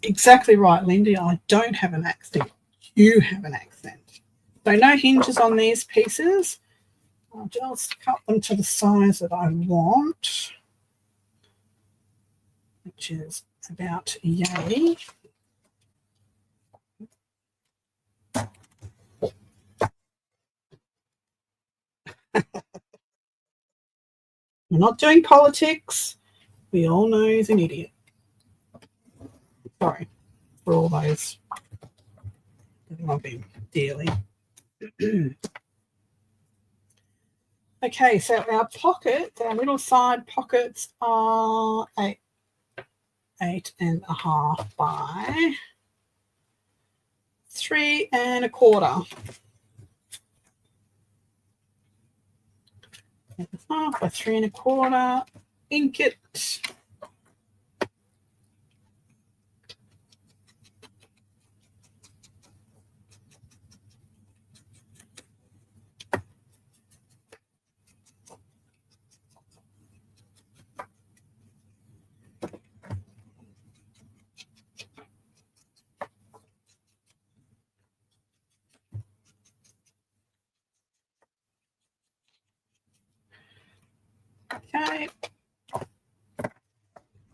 Exactly right, Lindy. I don't have an accent. You have an accent. So no hinges on these pieces. I'll just cut them to the size that I want, which is about yay. We're not doing politics. We all know he's an idiot. Sorry for all those that love him dearly. Okay, so our pockets, our little side pockets are 8.5 by 3.25. 8.5 by 3.25. Ink it. Okay.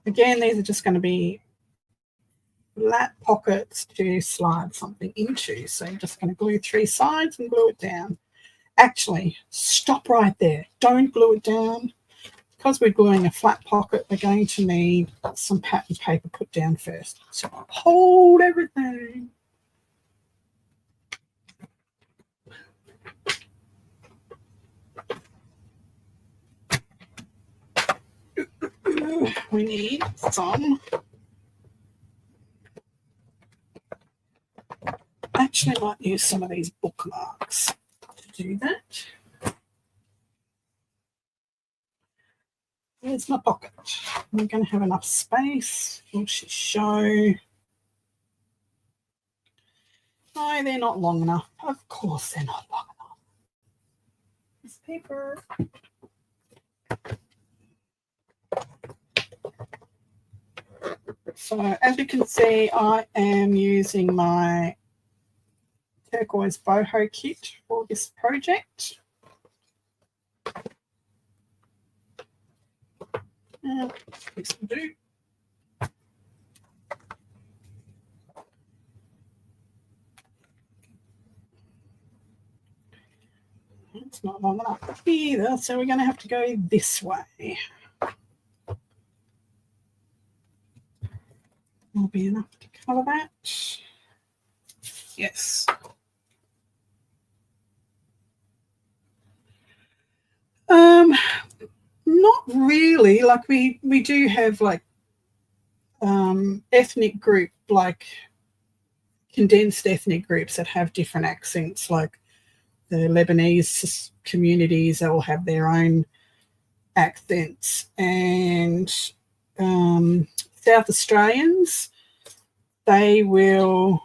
Again, these are just going to be lap pockets to slide something into. So I'm just going to glue 3 sides and glue it down. Actually, stop right there. Don't glue it down. Because we're gluing a flat pocket, we're going to need some pattern paper put down first. So hold everything. We need some actually might use some of these bookmarks to do that. There's my pocket. We're going to have enough space. Will she show? No, they're not long enough. Of course they're not long enough. This paper. So as you can see, I am using my turquoise boho kit for this project. This will do. It's not long enough either, so we're going to have to go this way. Will be enough to cover that. Yes. Not really. Like we do have like ethnic group, like condensed ethnic groups that have different accents, like the Lebanese communities that will have their own accents, and South Australians, they will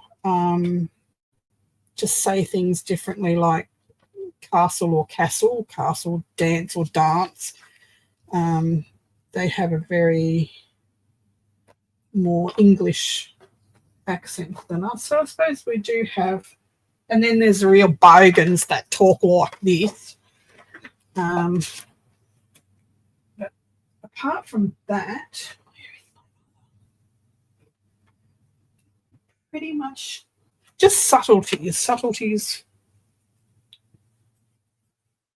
just say things differently, like castle or castle, castle, dance or dance. They have a very more English accent than us. So I suppose we do have, and then there's the real bogans that talk like this. But apart from that, pretty much just subtleties.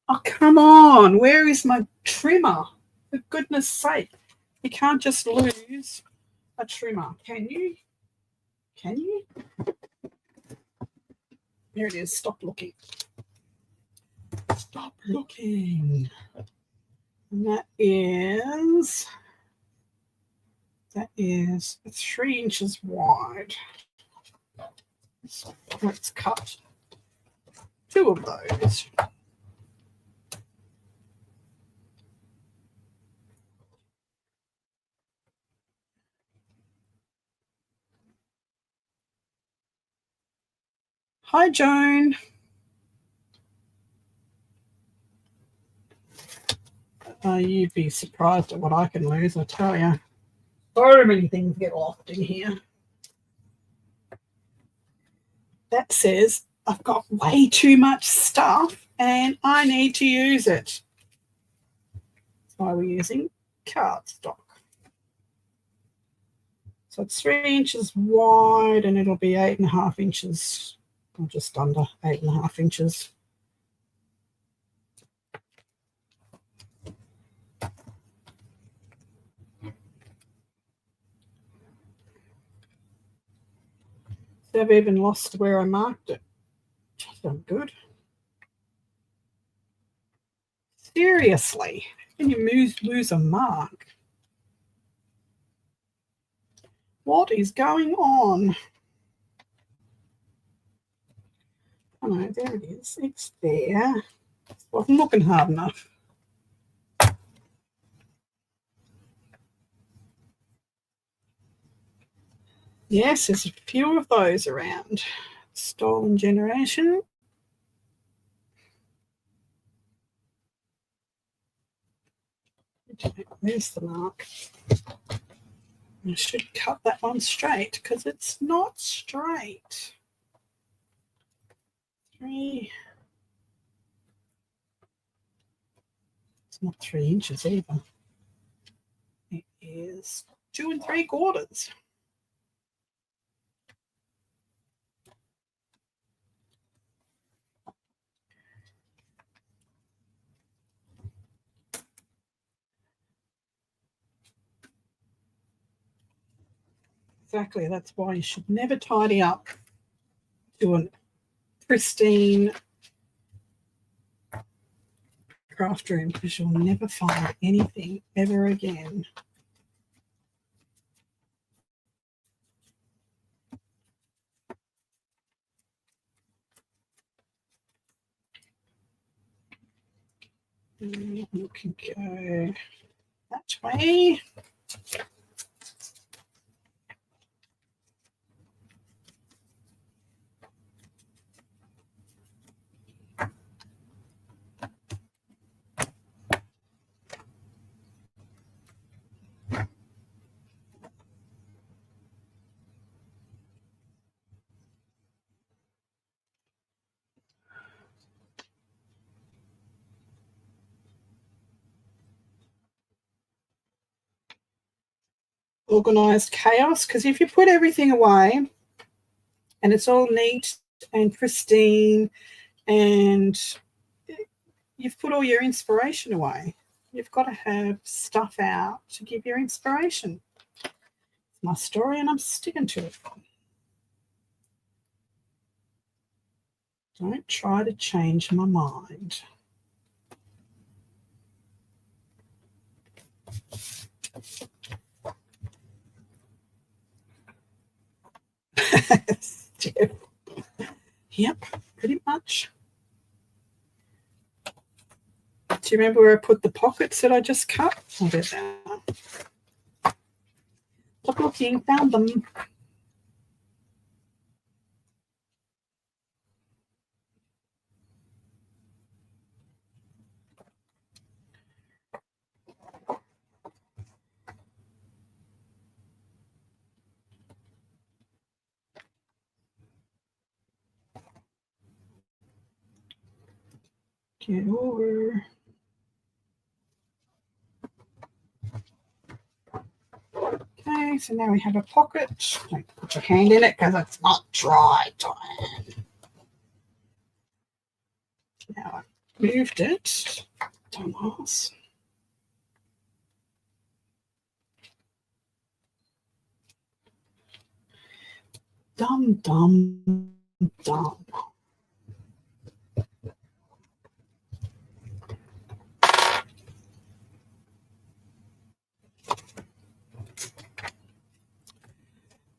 Oh, come on. Where is my trimmer? For goodness sake. You can't just lose a trimmer, can you? Can you? There it is. Stop looking. Stop looking. And that is 3 inches wide. So let's cut 2 of those. Hi, Joan. You'd be surprised at what I can lose, I tell you. So many things get lost in here. That says I've got way too much stuff and I need to use it. That's why we're using cardstock. So it's 3 inches wide and it'll be 8.5 inches, or just under 8.5 inches. So I've even lost where I marked it. Just not good. Seriously, can you lose a mark? What is going on? Oh no, there it is. It's there. Wasn't looking hard enough. Yes, there's a few of those around. Stolen generation. There's the mark. I should cut that one straight because it's not straight. 3. It's not 3 inches either. It is 2 3/4. Exactly. That's why you should never tidy up to a pristine craft room because you'll never find anything ever again. You can go that way. Organized chaos, because if you put everything away and it's all neat and pristine and you've put all your inspiration away, you've got to have stuff out to give your inspiration. It's my story and I'm sticking to it. Don't try to change my mind. Yep, pretty much. Do you remember where I put the pockets that I just cut? I'll get that. Stop looking, found them. Get over. Okay, so now we have a pocket. Don't put your hand in it because it's not dry, Diane. Now I've moved it. Dumbass. Dumb.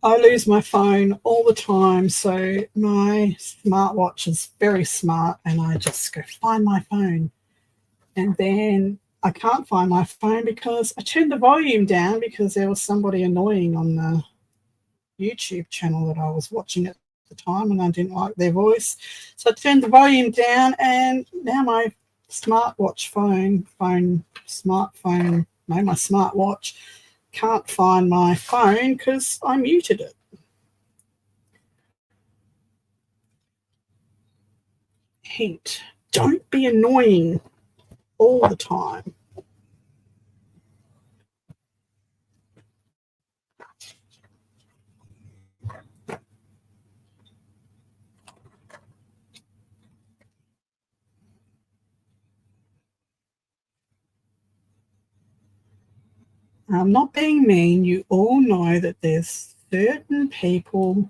I lose my phone all the time, so my smartwatch is very smart, and I just go find my phone. And then I can't find my phone because I turned the volume down because there was somebody annoying on the YouTube channel that I was watching at the time, and I didn't like their voice. So I turned the volume down, and now my smartwatch my smartwatch can't find my phone because I muted it. Hint, don't be annoying all the time. I'm not being mean. You all know that there's certain people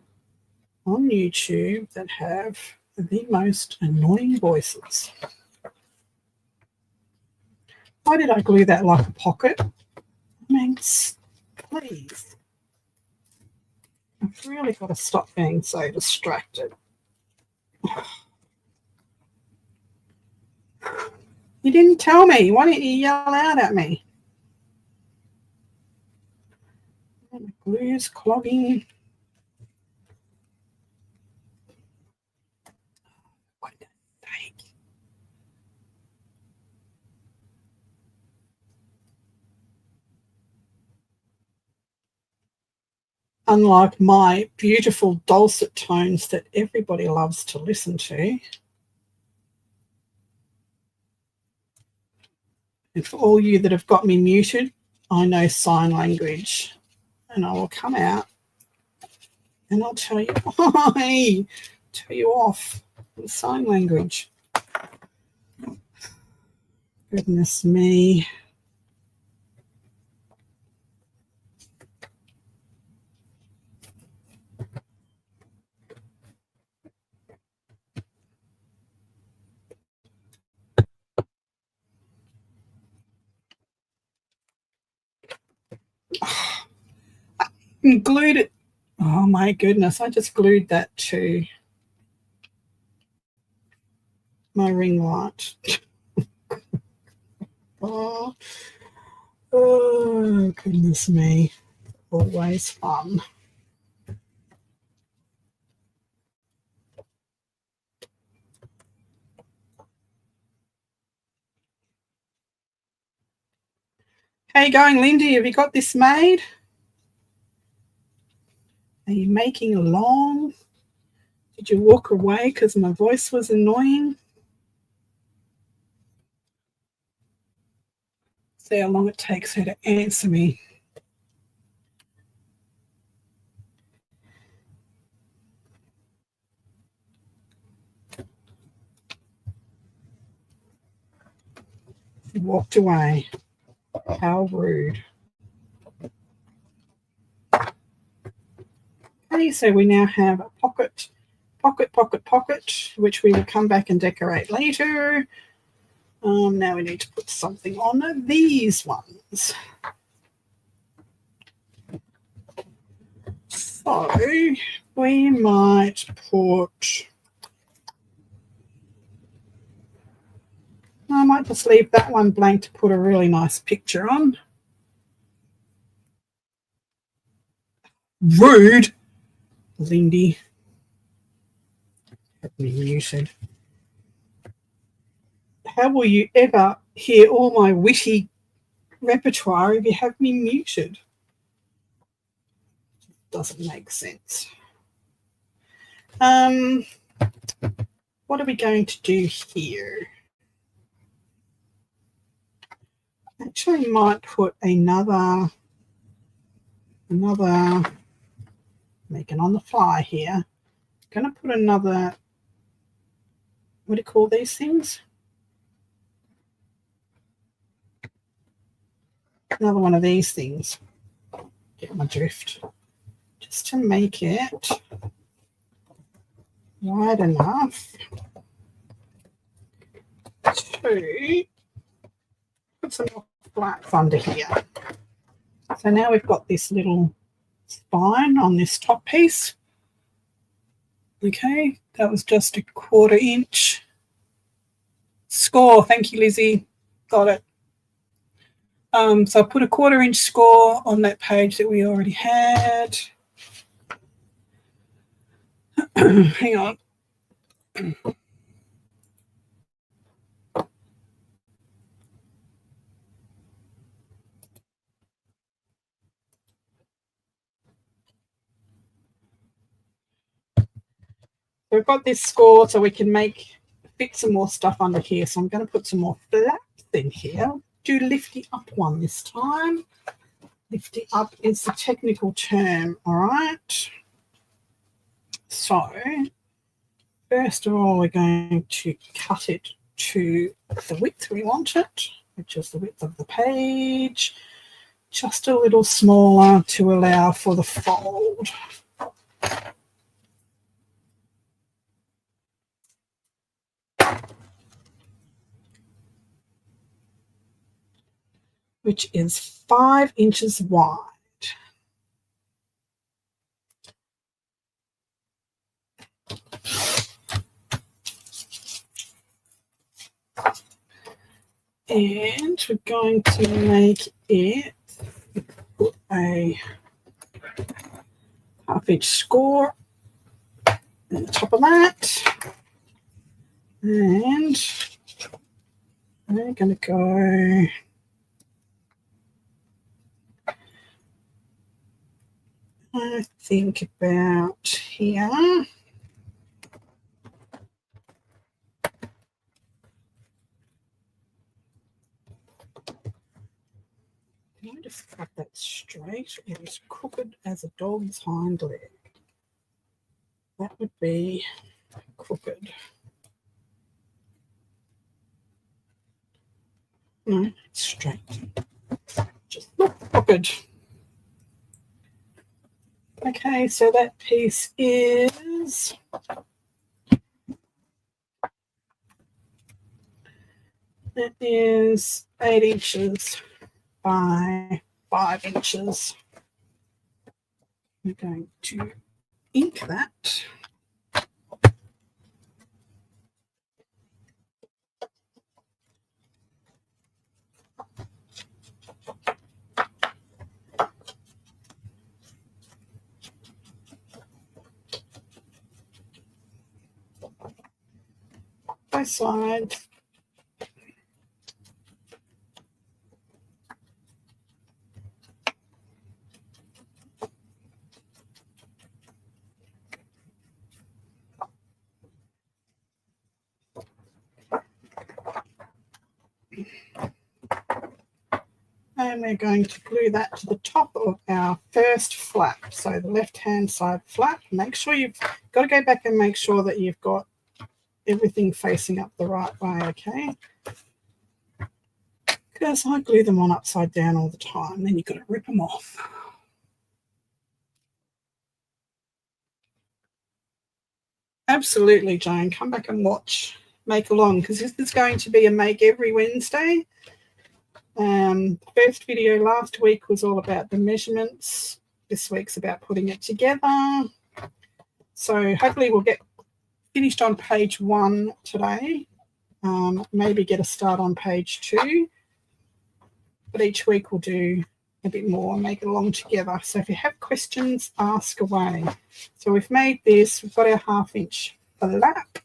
on YouTube that have the most annoying voices. Why did I glue that like a pocket? I mean, please. I've really got to stop being so distracted. You didn't tell me. Why didn't you yell out at me? The glue's clogging. What the heck? Unlike my beautiful dulcet tones that everybody loves to listen to. And for all you that have got me muted, I know sign language. And I will come out and I'll tell you why. Tell you off with sign language. Goodness me. I glued it. Oh my goodness, I just glued that to my ring light. Oh, oh goodness me. Always fun. How you going, Lindy? Have you got this made? Are you making along? Did you walk away because my voice was annoying? See how long it takes her to answer me. She walked away. How rude. Okay, so we now have a pocket, which we will come back and decorate later. Now we need to put something on these ones. So we might put, I might just leave that one blank to put a really nice picture on. Rude, Lindy. Have me muted. How will you ever hear all my witty repertoire if you have me muted? Doesn't make sense. What are we going to do here? Actually, might put another making on the fly here. Going to put another, what do you call these things? Another one of these things. Get my drift. Just to make it wide enough to put some more flats under here. So now we've got this little spine on this top piece. Okay, that was just a 1/4 inch. Score, thank you, Lizzie. Got it. So I put a 1/4 inch score on that page that we already had. Hang on. So we've got this score so we can fit some more stuff under here. So I'm going to put some more flaps in here. Do lifty up one this time. Lifty up is the technical term, all right? So first of all, we're going to cut it to the width we want it, which is the width of the page, just a little smaller to allow for the fold. Which is 5 inches wide. And we're going to make it, put a 1/2 inch score on the top of that. And we're going to go I think about here. Can I just cut that straight or as crooked as a dog's hind leg? That would be crooked. No, it's straight. Just not crooked. Okay, so that piece is It is 8 inches by 5 inches. We're going to ink that. both sides. And we're going to glue that to the top of our first flap. So the left-hand side flap. Make sure you've got to go back and make sure that you've got everything facing up the right way, okay? Because I glue them on upside down all the time. Then you've got to rip them off. Absolutely, Joan. Come back and watch Make Along, because this is going to be a make every Wednesday. The first video last week was all about the measurements. This week's about putting it together. So hopefully we'll get finished on page 1 today. Maybe get a start on page 2. But each week we'll do a bit more and make it along together. So if you have questions, ask away. So we've made this. We've got our 1/2 inch flap.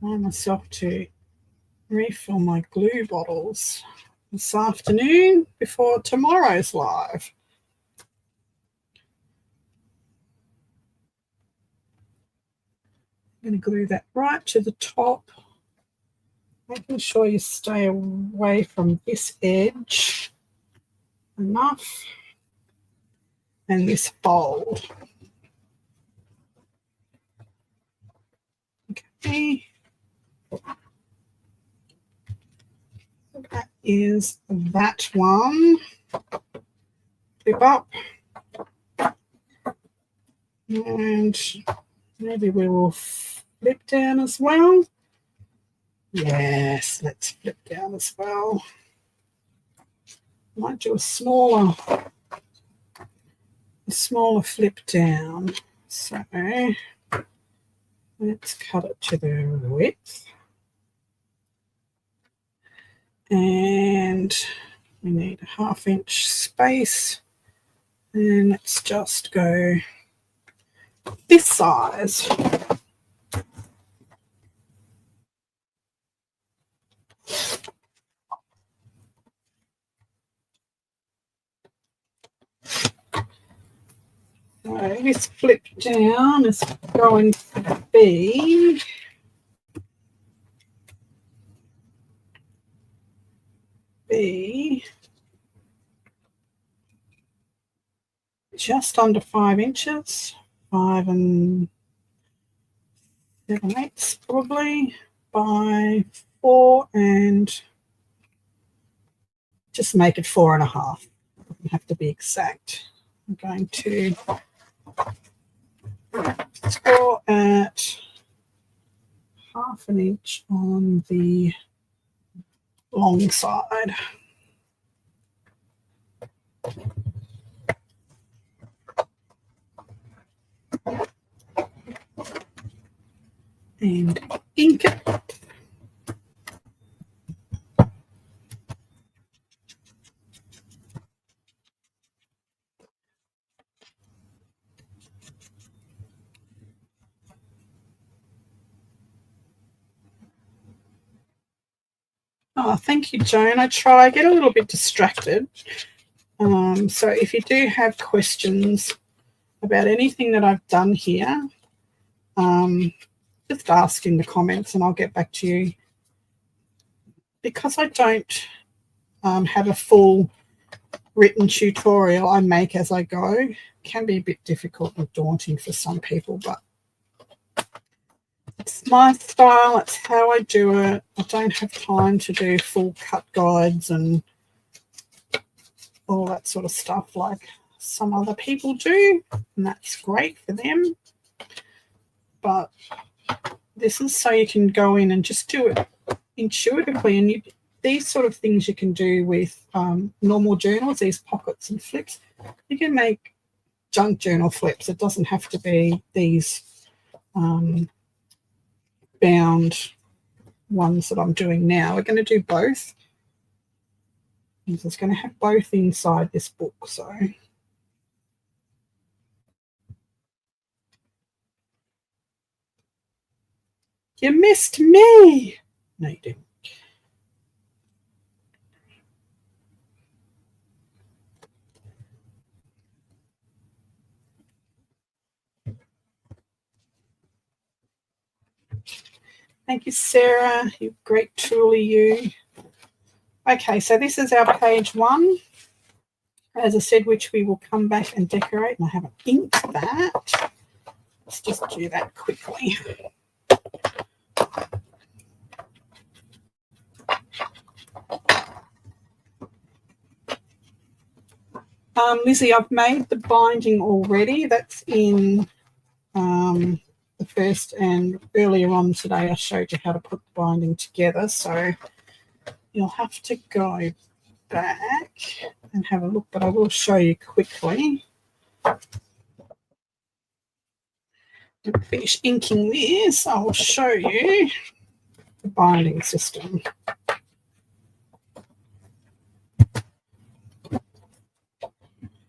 I want myself to refill my glue bottles this afternoon before tomorrow's live. I'm going to glue that right to the top, making sure you stay away from this edge enough and this fold. Okay. That is that one. Flip up. And maybe we will flip down as well. Yes, let's flip down as well. Might do a smaller flip down. So let's cut it to the width. And we need a 1/2 inch space. And let's just go this size. So this flip down is going to be just under 5 inches, 5 7/8 probably, by 4, and just make it 4.5. Doesn't have to be exact. I'm going to score at 1/2 inch on the long side. And ink it. Oh, thank you, Joan. I get a little bit distracted. So if you do have questions about anything that I've done here, just ask in the comments and I'll get back to you. Because I don't have a full written tutorial, I make as I go. It can be a bit difficult and daunting for some people, but it's my style. It's how I do it. I don't have time to do full cut guides and all that sort of stuff like some other people do, and that's great for them. But this is so you can go in and just do it intuitively. And these sort of things you can do with normal journals, these pockets and flips. You can make junk journal flips. It doesn't have to be these bound ones that I'm doing now. We're going to do both. It's going to have both inside this book. So You missed me. No, you didn't. Thank you, Sarah. You great truly you. Okay, so this is our page 1, as I said, which we will come back and decorate. And I haven't inked that. Let's just do that quickly. Lizzie, I've made the binding already. That's in the first, and earlier on today I showed you how to put the binding together. So you'll have to go back and have a look, but I will show you quickly. I'll finish inking this. I will show you the binding system.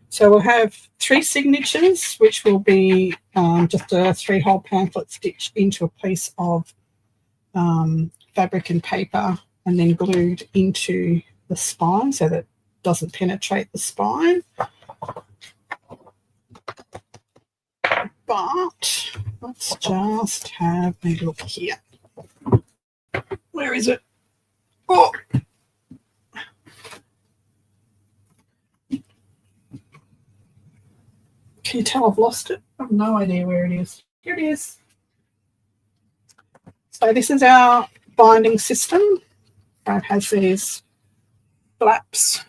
So we'll have 3 signatures, which will be just a 3-hole pamphlet stitched into a piece of fabric and paper and then glued into the spine so that it doesn't penetrate the spine. But let's just have a look here. Where is it? Oh! Can you tell I've lost it? I have no idea where it is. Here it is. So this is our binding system. It has these flaps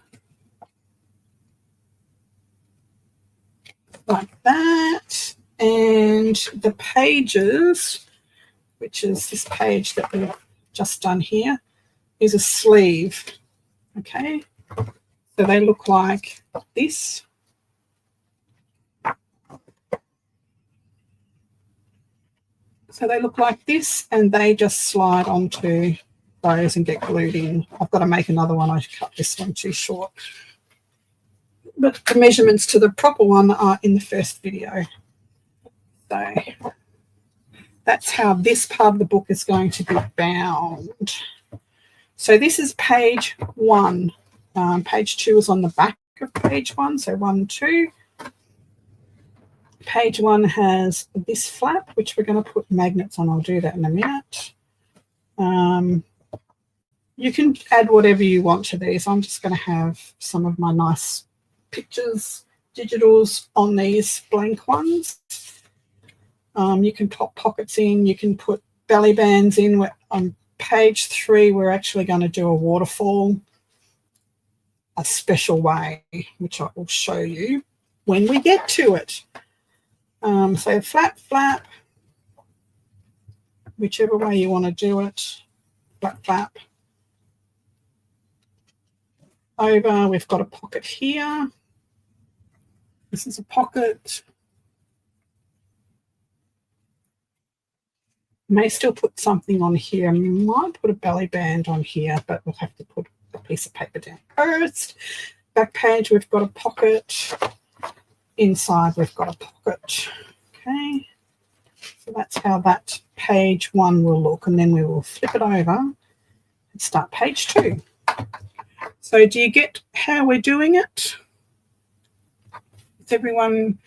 like that. And the pages, which is this page that we've just done here, is a sleeve. Okay. So they look like this. So they look like this, and they just slide onto those and get glued in. I've got to make another one. I cut this one too short. But the measurements to the proper one are in the first video. So that's how this part of the book is going to be bound. So this is page 1. Page 2 is on the back of page 1, so 1, 2. Page 1 has this flap, which we're going to put magnets on. I'll do that in a minute. You can add whatever you want to these. I'm just going to have some of my nice pictures, digitals on these blank ones. You can pop pockets in. You can put belly bands in. On page 3, we're actually going to do a waterfall, a special way, which I will show you when we get to it. So flap, flap, whichever way you want to do it, flap, flap. Over, we've got a pocket here. This is a pocket. May still put something on here. Might put a belly band on here, but we'll have to put a piece of paper down first. Back page, we've got a pocket. Inside, we've got a pocket. Okay, so that's how that page 1 will look, and then we will flip it over and start page 2. So do you get how we're doing it? Has everyone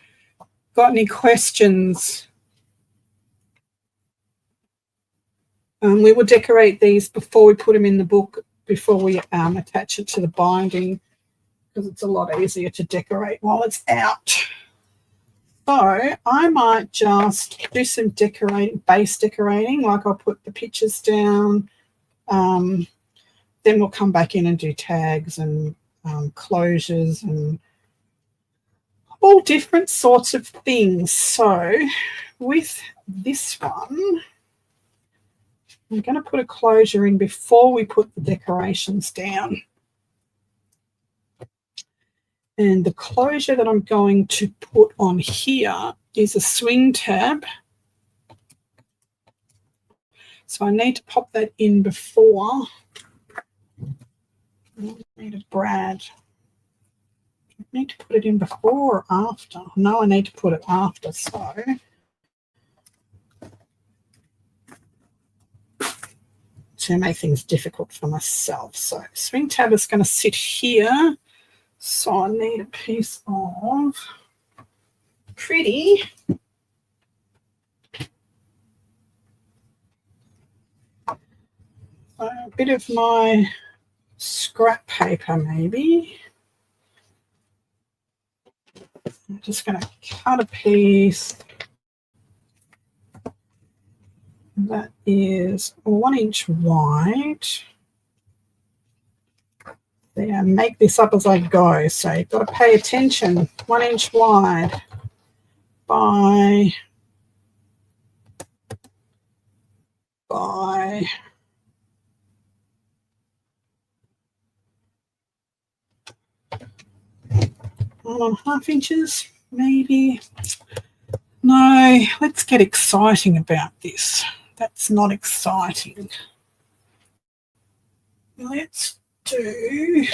got any questions? We will decorate these before we put them in the book, before we attach it to the binding, because it's a lot easier to decorate while it's out. So I might just do some decorating, base decorating, like I'll put the pictures down. Then we'll come back in and do tags and closures and all different sorts of things. So with this one, I'm going to put a closure in before we put the decorations down. And the closure that I'm going to put on here is a swing tab. So I need to pop that in before. I need a brad. I need to put it in before or after. No, I need to put it after. So to make things difficult for myself. So swing tab is going to sit here. So I need a piece of pretty a bit of my scrap paper maybe. I'm just going to cut a piece that is 1 inch wide. Yeah, make this up as I go. So you've got to pay attention. 1 inch wide by I don't know, 1.5 inches, maybe. No, let's get exciting about this. That's not exciting. Let's do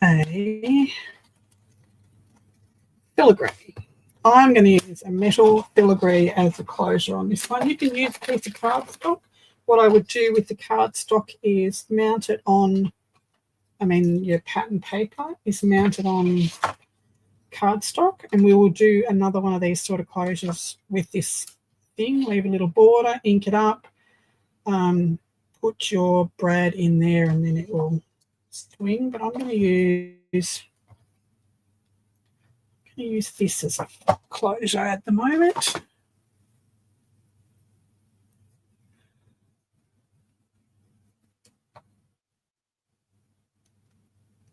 a filigree. I'm going to use a metal filigree as a closure on this one. You can use a piece of cardstock. What I would do with the cardstock is mount it on, your pattern paper is mounted on cardstock, and we will do another one of these sort of closures with this thing. Leave a little border, ink it up, put your brad in there, and then it will swing. But I'm going to use this as a closure at the moment.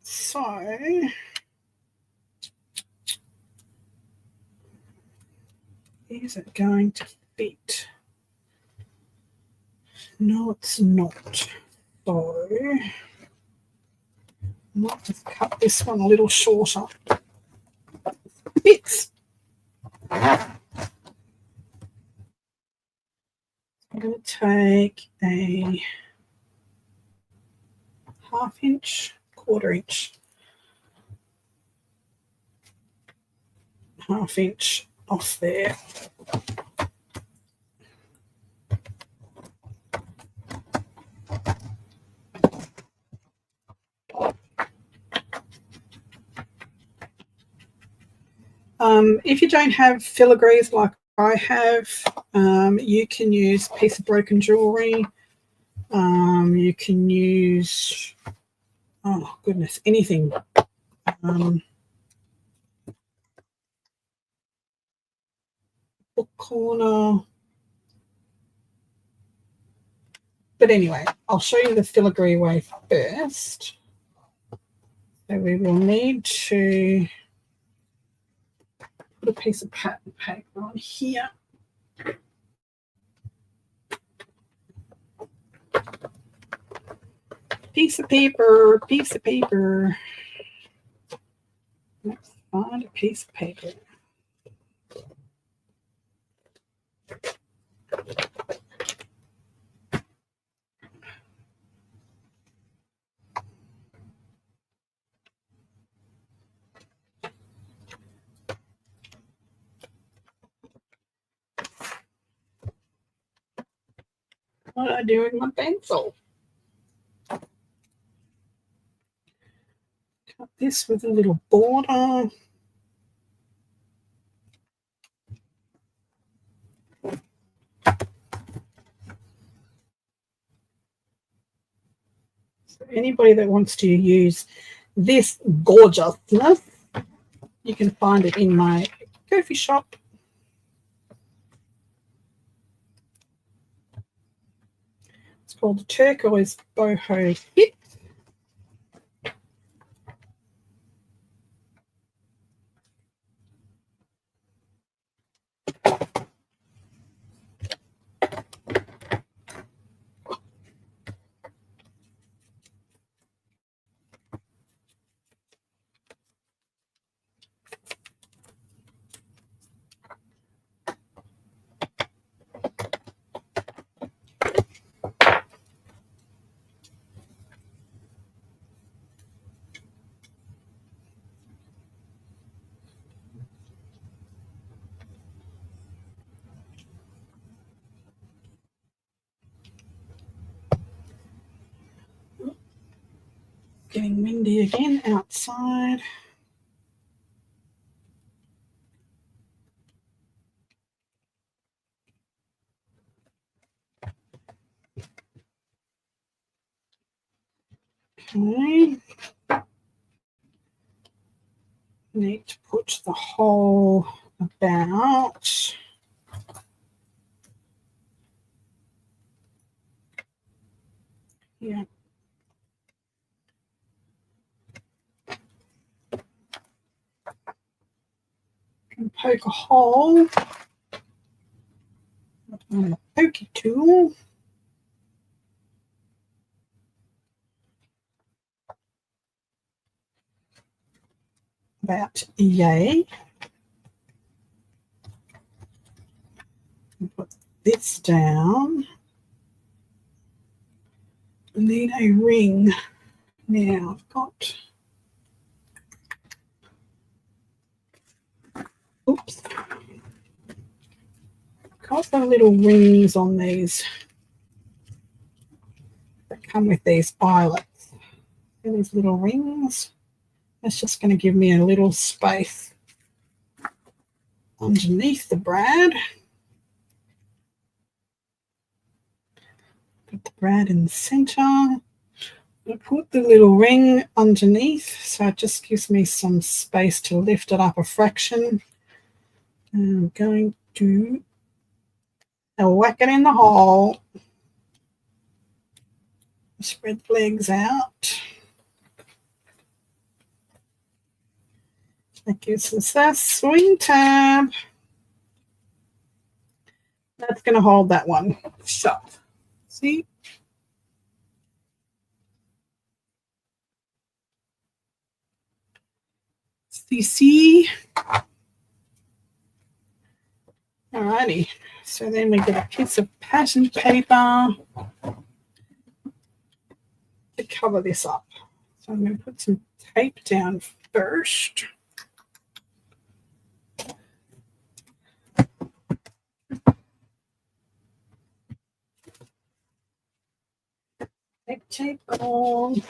So is it going to fit? No, it's not. So I might just cut this one a little shorter. Fits. I'm going to take a 1/2 inch, 1/4 inch, 1/2 inch off there. If you don't have filigrees like I have, you can use a piece of broken jewellery. You can use, oh goodness, anything. Book corner. But anyway, I'll show you the filigree way first. So we will need to put a piece of pattern paper on here. Piece of paper. Let's find a piece of paper. What did I do with my pencil? Cut this with a little border. So anybody that wants to use this gorgeousness, you can find it in my coffee shop. It's called the Turquoise Boho Kit. getting windy again outside. Okay. Need to put the hole about here. And poke a hole on the pokey tool. About yay. And put this down. I need a ring. Now I've got the little rings on these that come with these eyelets. See these little rings? That's just going to give me a little space underneath the brad. Put the brad in the center. I put the little ring underneath, so it just gives me some space to lift it up a fraction. And I'm going to whack it in the hole. Spread the legs out. That gives us that swing tab. That's going to hold that one shut. See? See? Alrighty. So then we get a piece of pattern paper to cover this up. So I'm going to put some tape down first. Tape on.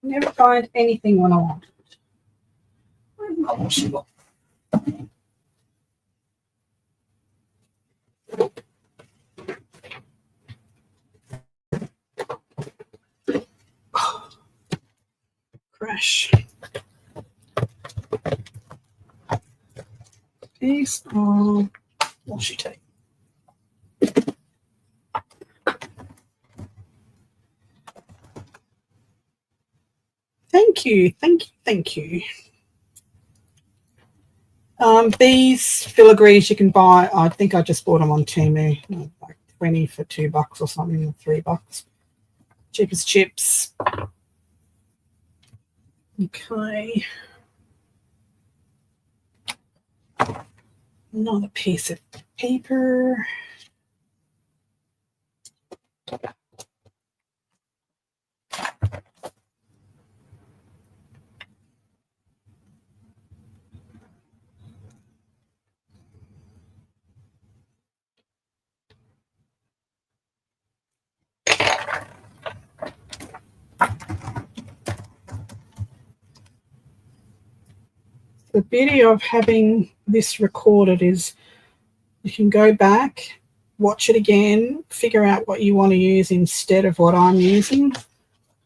Never find anything when I want it. Where's my washing book? Crash. Piece of washi tape. Thank you. These filigrees you can buy. I think I just bought them on Temu, like 20 for $2 or something, or $3. Cheap as chips. Okay. Another piece of paper. The beauty of having this recorded is you can go back, watch it again, figure out what you want to use instead of what I'm using,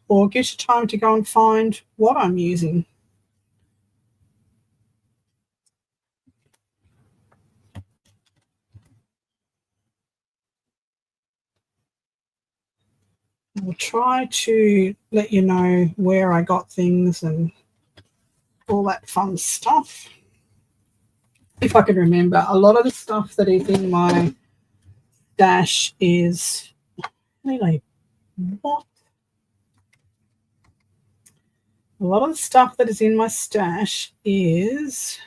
or it gives you time to go and find what I'm using. I'll try to let you know where I got things and all that fun stuff. If I can remember, a lot of the stuff that is in my stash is anyway, what? A lot of the stuff that is in my stash has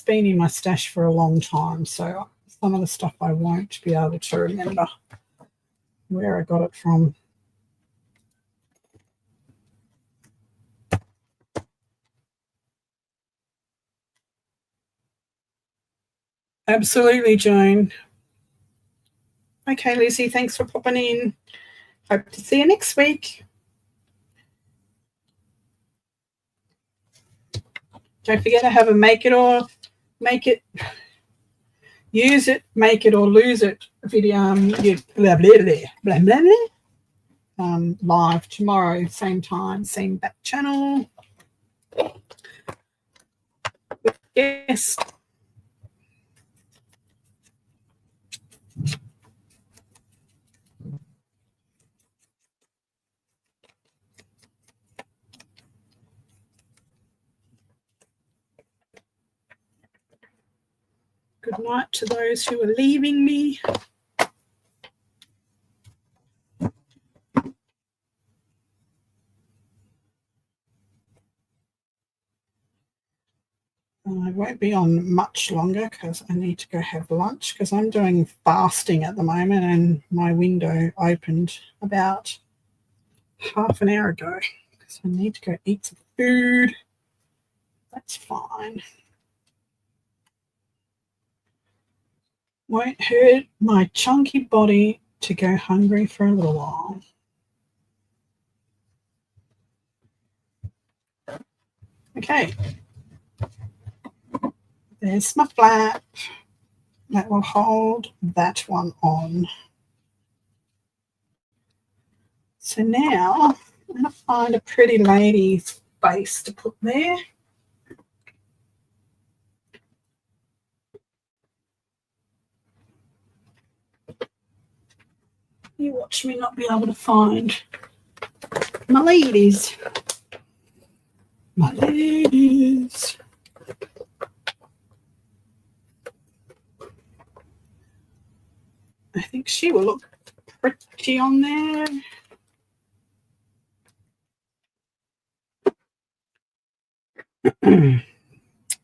been in my stash for a long time, so some of the stuff I won't be able to remember where I got it from. Absolutely, Joan. Okay, Lucy, thanks for popping in. Hope to see you next week. Don't forget to have a make it, use it, make it or lose it video. Blah, blah, blah, blah. Live tomorrow, same time, same back channel. Yes. Good night to those who are leaving me. I won't be on much longer because I need to go have lunch because I'm doing fasting at the moment and my window opened about half an hour ago because I need to go eat some food. That's fine. Won't hurt my chunky body to go hungry for a little while. Okay. There's my flap. That will hold that one on. So now I'm going to find a pretty lady's face to put there. You watch me not be able to find my ladies. My ladies. I think she will look pretty on there.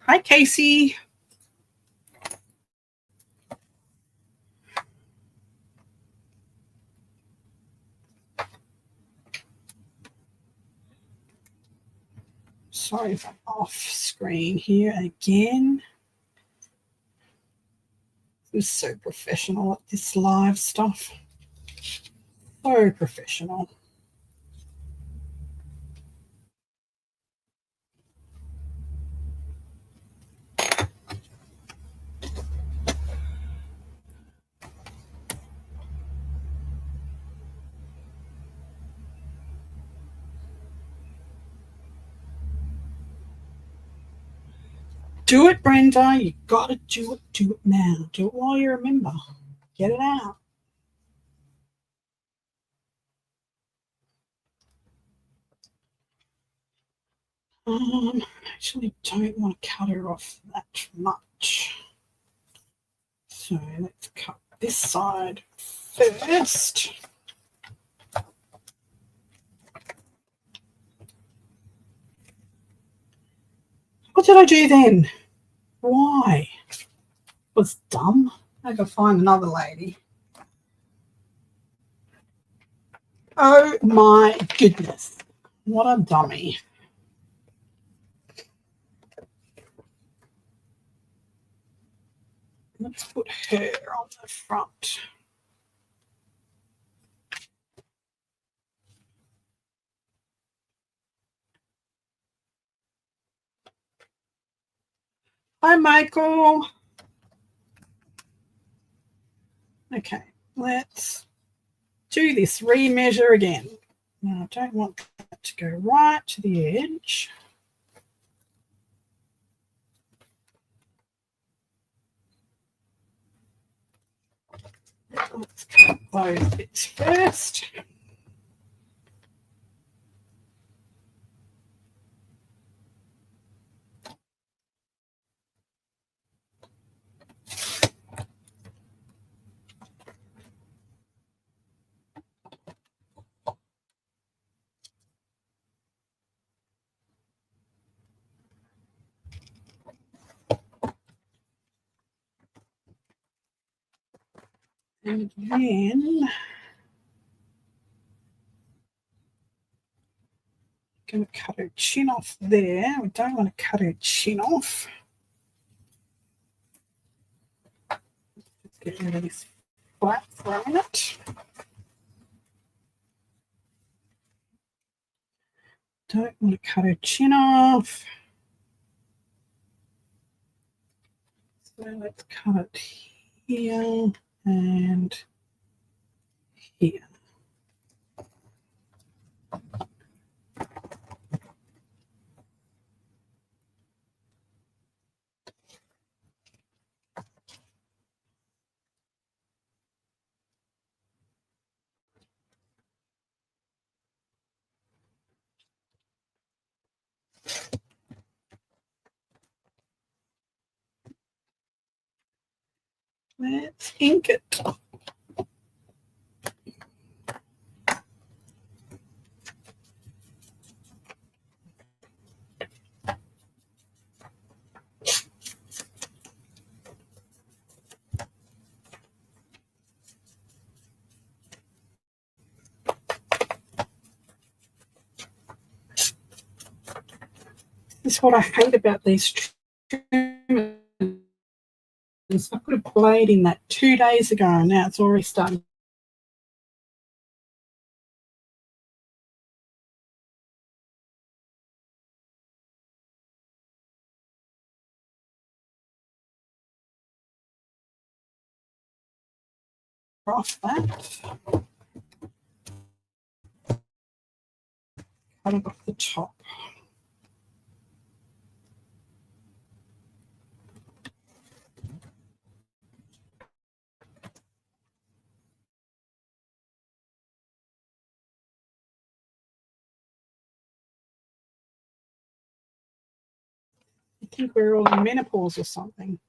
Hi, Casey. Sorry if I'm off screen here again. I'm so professional at this live stuff. So professional. Do it, Brenda. You got to do it. Do it now. Do it while you remember. Get it out. Actually don't want to cut her off that much. So let's cut this side first. What did I do then? Why? It was dumb. I gotta find another lady. Oh my goodness. What a dummy. Let's put her on the front. Hi, Michael. Okay, let's do this remeasure again. Now, I don't want that to go right to the edge. Let's cut those bits first. And then I'm going to cut her chin off there. We don't want to cut her chin off. Get rid of this flat from it. Don't want to cut her chin off. So let's cut it here and here. Let's ink it. This is what I hate about these trimmers. I put a blade in that 2 days ago and now it's already starting. Off that. Cut it off the top. I think we're all in menopause or something.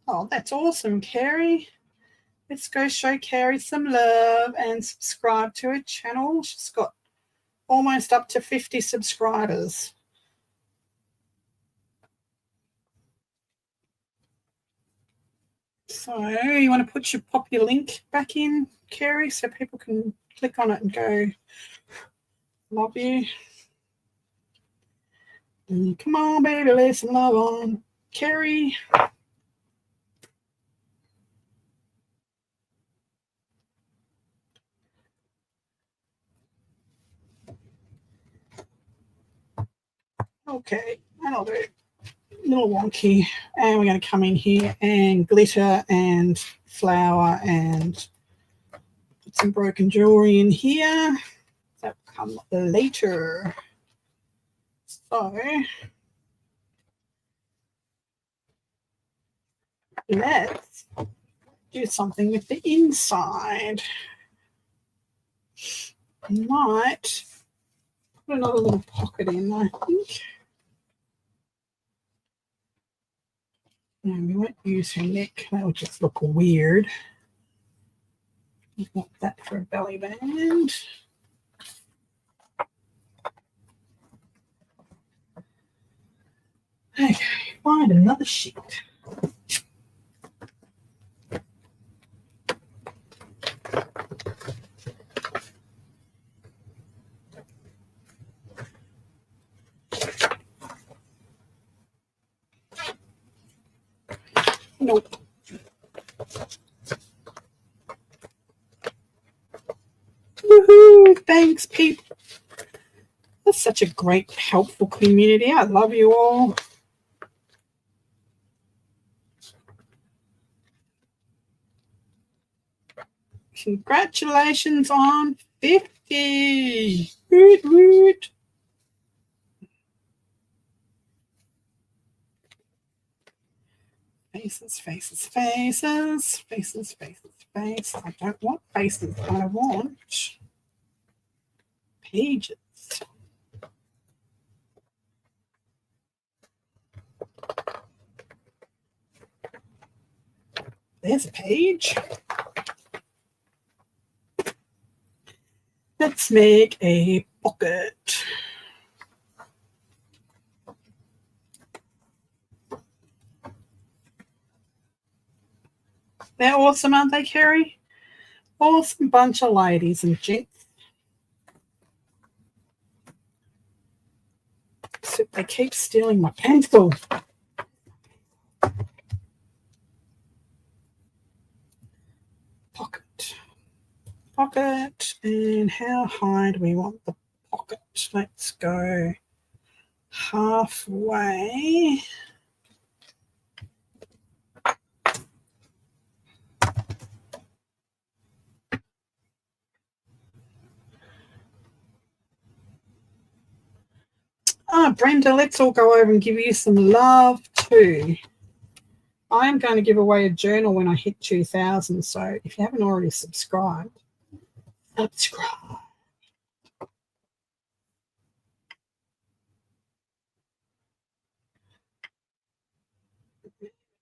Oh, that's awesome, Carrie. Let's go show Carrie some love and subscribe to her channel. She's got almost up to 50 subscribers. So you want to pop your link back in, Carrie, so people can click on it and go, love you. And come on, baby, lay some love on Carrie. Okay, that'll do. A little wonky. And we're going to come in here and glitter and flower and put some broken jewelry in here. That will come later. So let's do something with the inside. I might put another little pocket in, I think. No, we won't use her neck. That would just look weird. We want that for a belly band. Okay, find another sheet. Nope. Woohoo! Thanks, people. That's such a great, helpful community. I love you all. Congratulations on 50. Woot, woot. Faces, faces, faces, faces, faces, faces. I don't want faces. I want pages. There's a page. Let's make a pocket. They're awesome, aren't they, Carrie? Awesome bunch of ladies and gents. Except they keep stealing my pencil. Pocket, and how high do we want the pocket? Let's go halfway. Brenda, let's all go over and give you some love too. I am going to give away a journal when I hit 2,000, so if you haven't already subscribed, subscribe.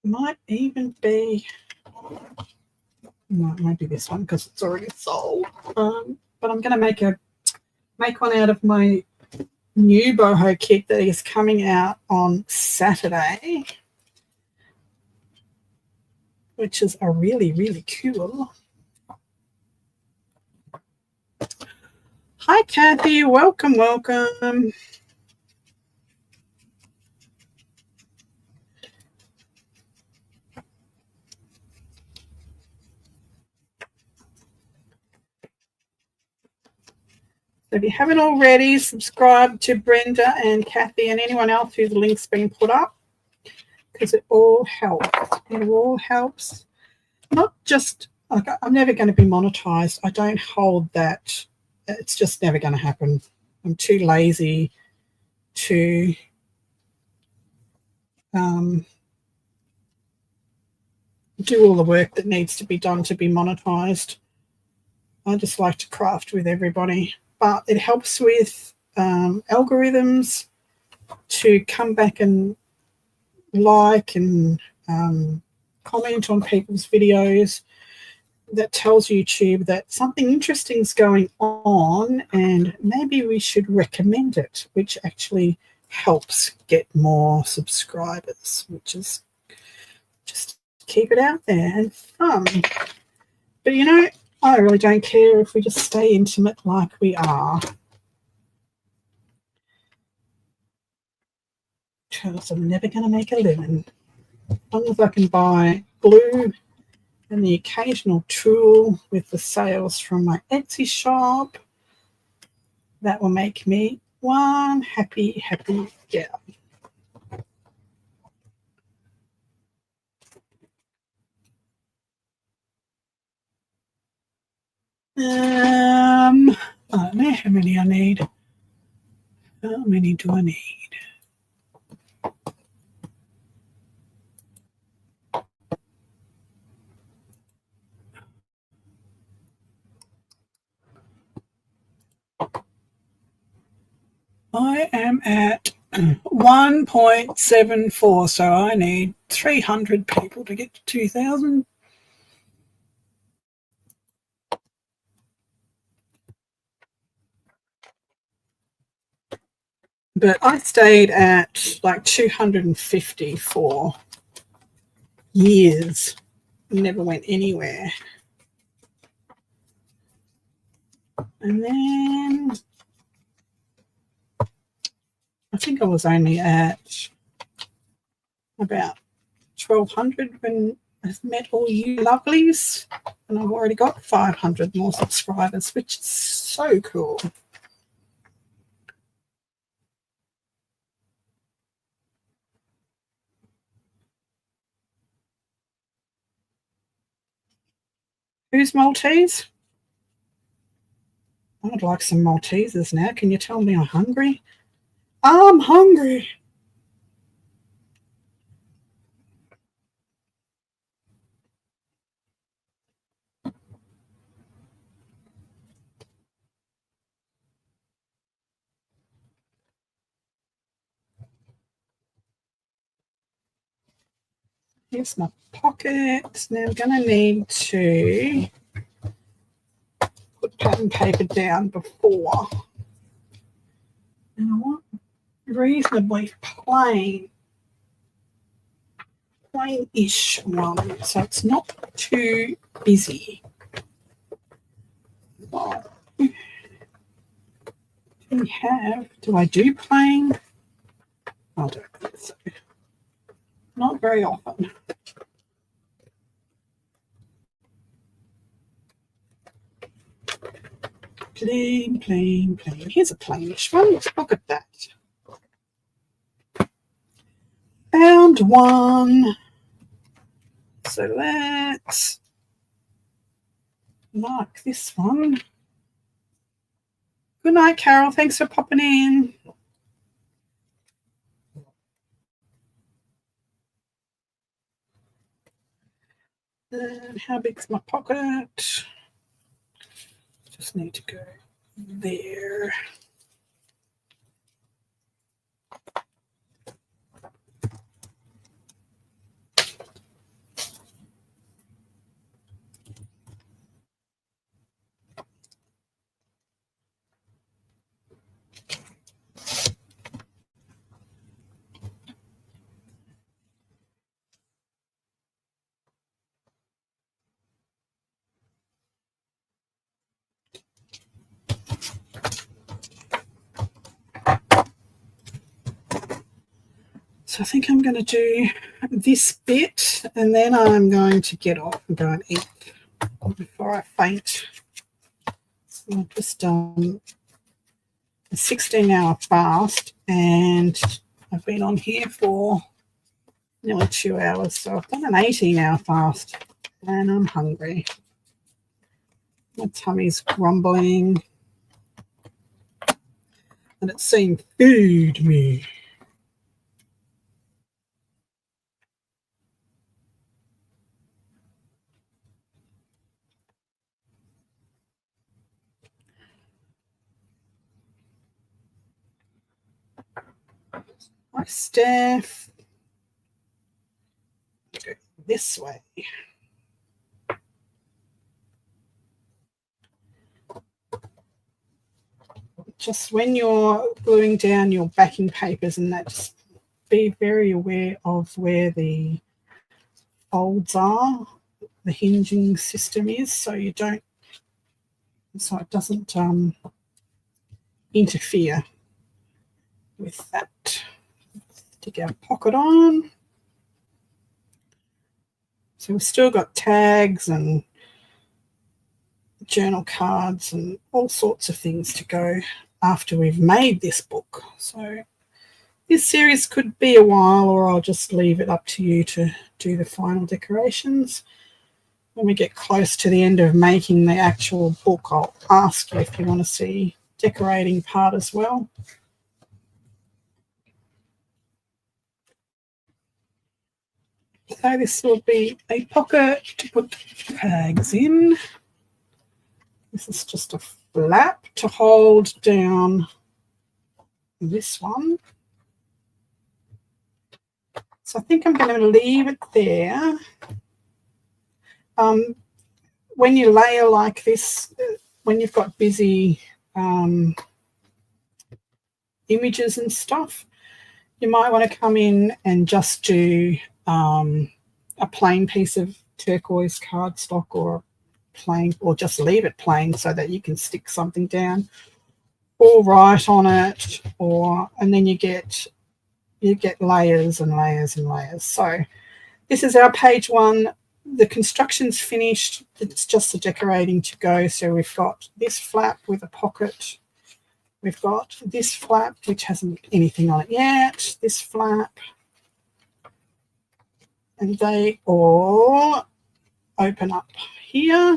Might even be, no, it won't be this one because it's already sold. But I'm going to make one out of my new boho kit that is coming out on Saturday, which is a really, really cool. Hi, Kathy. Welcome, welcome. So if you haven't already, subscribe to Brenda and Kathy and anyone else whose link's been put up, because it all helps. It all helps. Not just, like, I'm never going to be monetized. I don't hold that. It's just never going to happen. I'm too lazy to do all the work that needs to be done to be monetized. I just like to craft with everybody. But it helps with algorithms to come back and like and comment on people's videos. That tells YouTube that something interesting is going on and maybe we should recommend it, which actually helps get more subscribers, which is just keep it out there and fun. But you know, I really don't care if we just stay intimate like we are, because I'm never going to make a living. As long as I can buy glue and the occasional tool with the sales from my Etsy shop, that will make me one happy, happy gal. I don't know how many I need. How many do I need? I am at 1.74, so I need 300 people to get to 2,000. But I stayed at like 250 for years. Never went anywhere. And then I think I was only at about 1,200 when I met all you lovelies. And I've already got 500 more subscribers, which is so cool. Who's Maltese? I would like some Maltesers now. Can you tell me I'm hungry? I'm hungry. Here's my pocket. Now I'm going to need to put pattern paper down before. And I want reasonably plain-ish one, so it's not too busy. Oh, do I do plain? I don't think so. Not very often. Plain, plain, plain. Here's a plainish one. Look at that. Found one. So let's mark this one. Good night, Carol. Thanks for popping in. And how big's my pocket? Just need to go there. So I think I'm going to do this bit and then I'm going to get off and go and eat before I faint. So I've just done a 16-hour fast and I've been on here for nearly 2 hours. So I've done an 18-hour fast and I'm hungry. My tummy's grumbling and it's saying, feed me. Hi, Steph. Go this way. Just when you're gluing down your backing papers and that, just be very aware of where the folds are, the hinging system is, so it doesn't interfere with that. Stick our pocket on. So we've still got tags and journal cards and all sorts of things to go after we've made this book. So this series could be a while, or I'll just leave it up to you to do the final decorations. When we get close to the end of making the actual book, I'll ask you if you want to see decorating part as well. So this will be a pocket to put tags in. This is just a flap to hold down this one. So I think I'm going to leave it there. When you layer like this, when you've got busy images and stuff, you might want to come in and just do a plain piece of turquoise cardstock or plain, or just leave it plain so that you can stick something down or write on it, and then you get layers and layers and layers. So this is our page 1. The construction's finished. It's just the decorating to go. So we've got this flap with a pocket. We've got this flap, which hasn't anything on it yet. This flap. And they all open up here.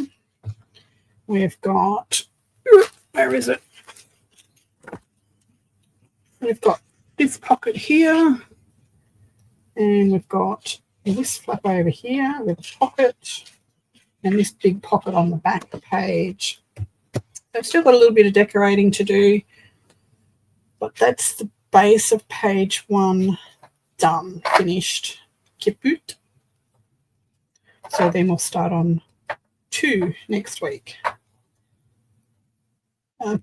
We've got, where is it? We've got this pocket here. And we've got this flap over here with a pocket, and this big pocket on the back of the page. So I've still got a little bit of decorating to do, but that's the base of page 1 done, finished, kaput. So then we'll start on 2 next week.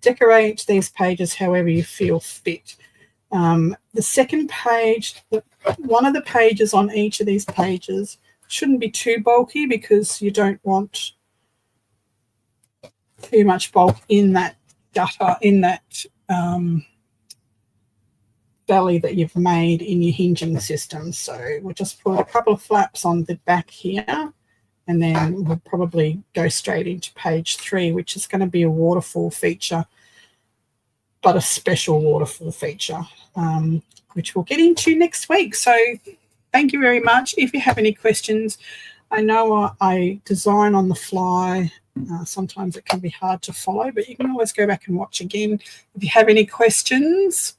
Decorate these pages however you feel fit. The second page, one of the pages on each of these pages shouldn't be too bulky because you don't want too much bulk in that gutter, in that valley that you've made in your hinging system. So we'll just put a couple of flaps on the back here, and then we'll probably go straight into page 3, which is going to be a waterfall feature, but a special waterfall feature, which we'll get into next week. So thank you very much. If you have any questions, I know I design on the fly. Sometimes it can be hard to follow, but you can always go back and watch again. If you have any questions,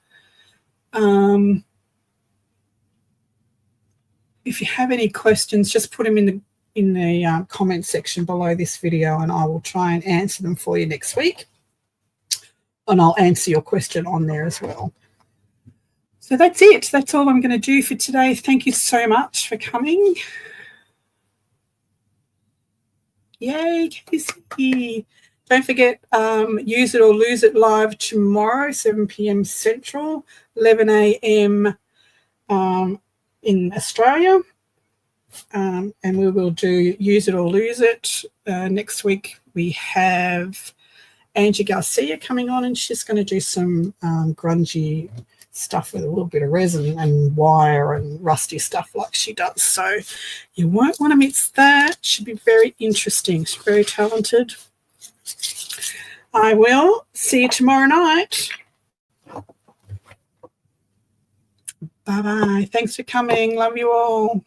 just put them in the comment section below this video, and I will try and answer them for you next week. And I'll answer your question on there as well. So that's it. That's all I'm going to do for today. Thank you so much for coming. Yay, Casey. Don't forget, Use It or Lose It live tomorrow, 7 p.m. Central, 11 a.m. In Australia. And we will do Use It or Lose It. Next week we have Angie Garcia coming on, and she's going to do some grungy stuff with a little bit of resin and wire and rusty stuff like she does. So you won't want to miss that. Should be very interesting. She's very talented. I will see you tomorrow night. Bye-bye. Thanks for coming. Love you all.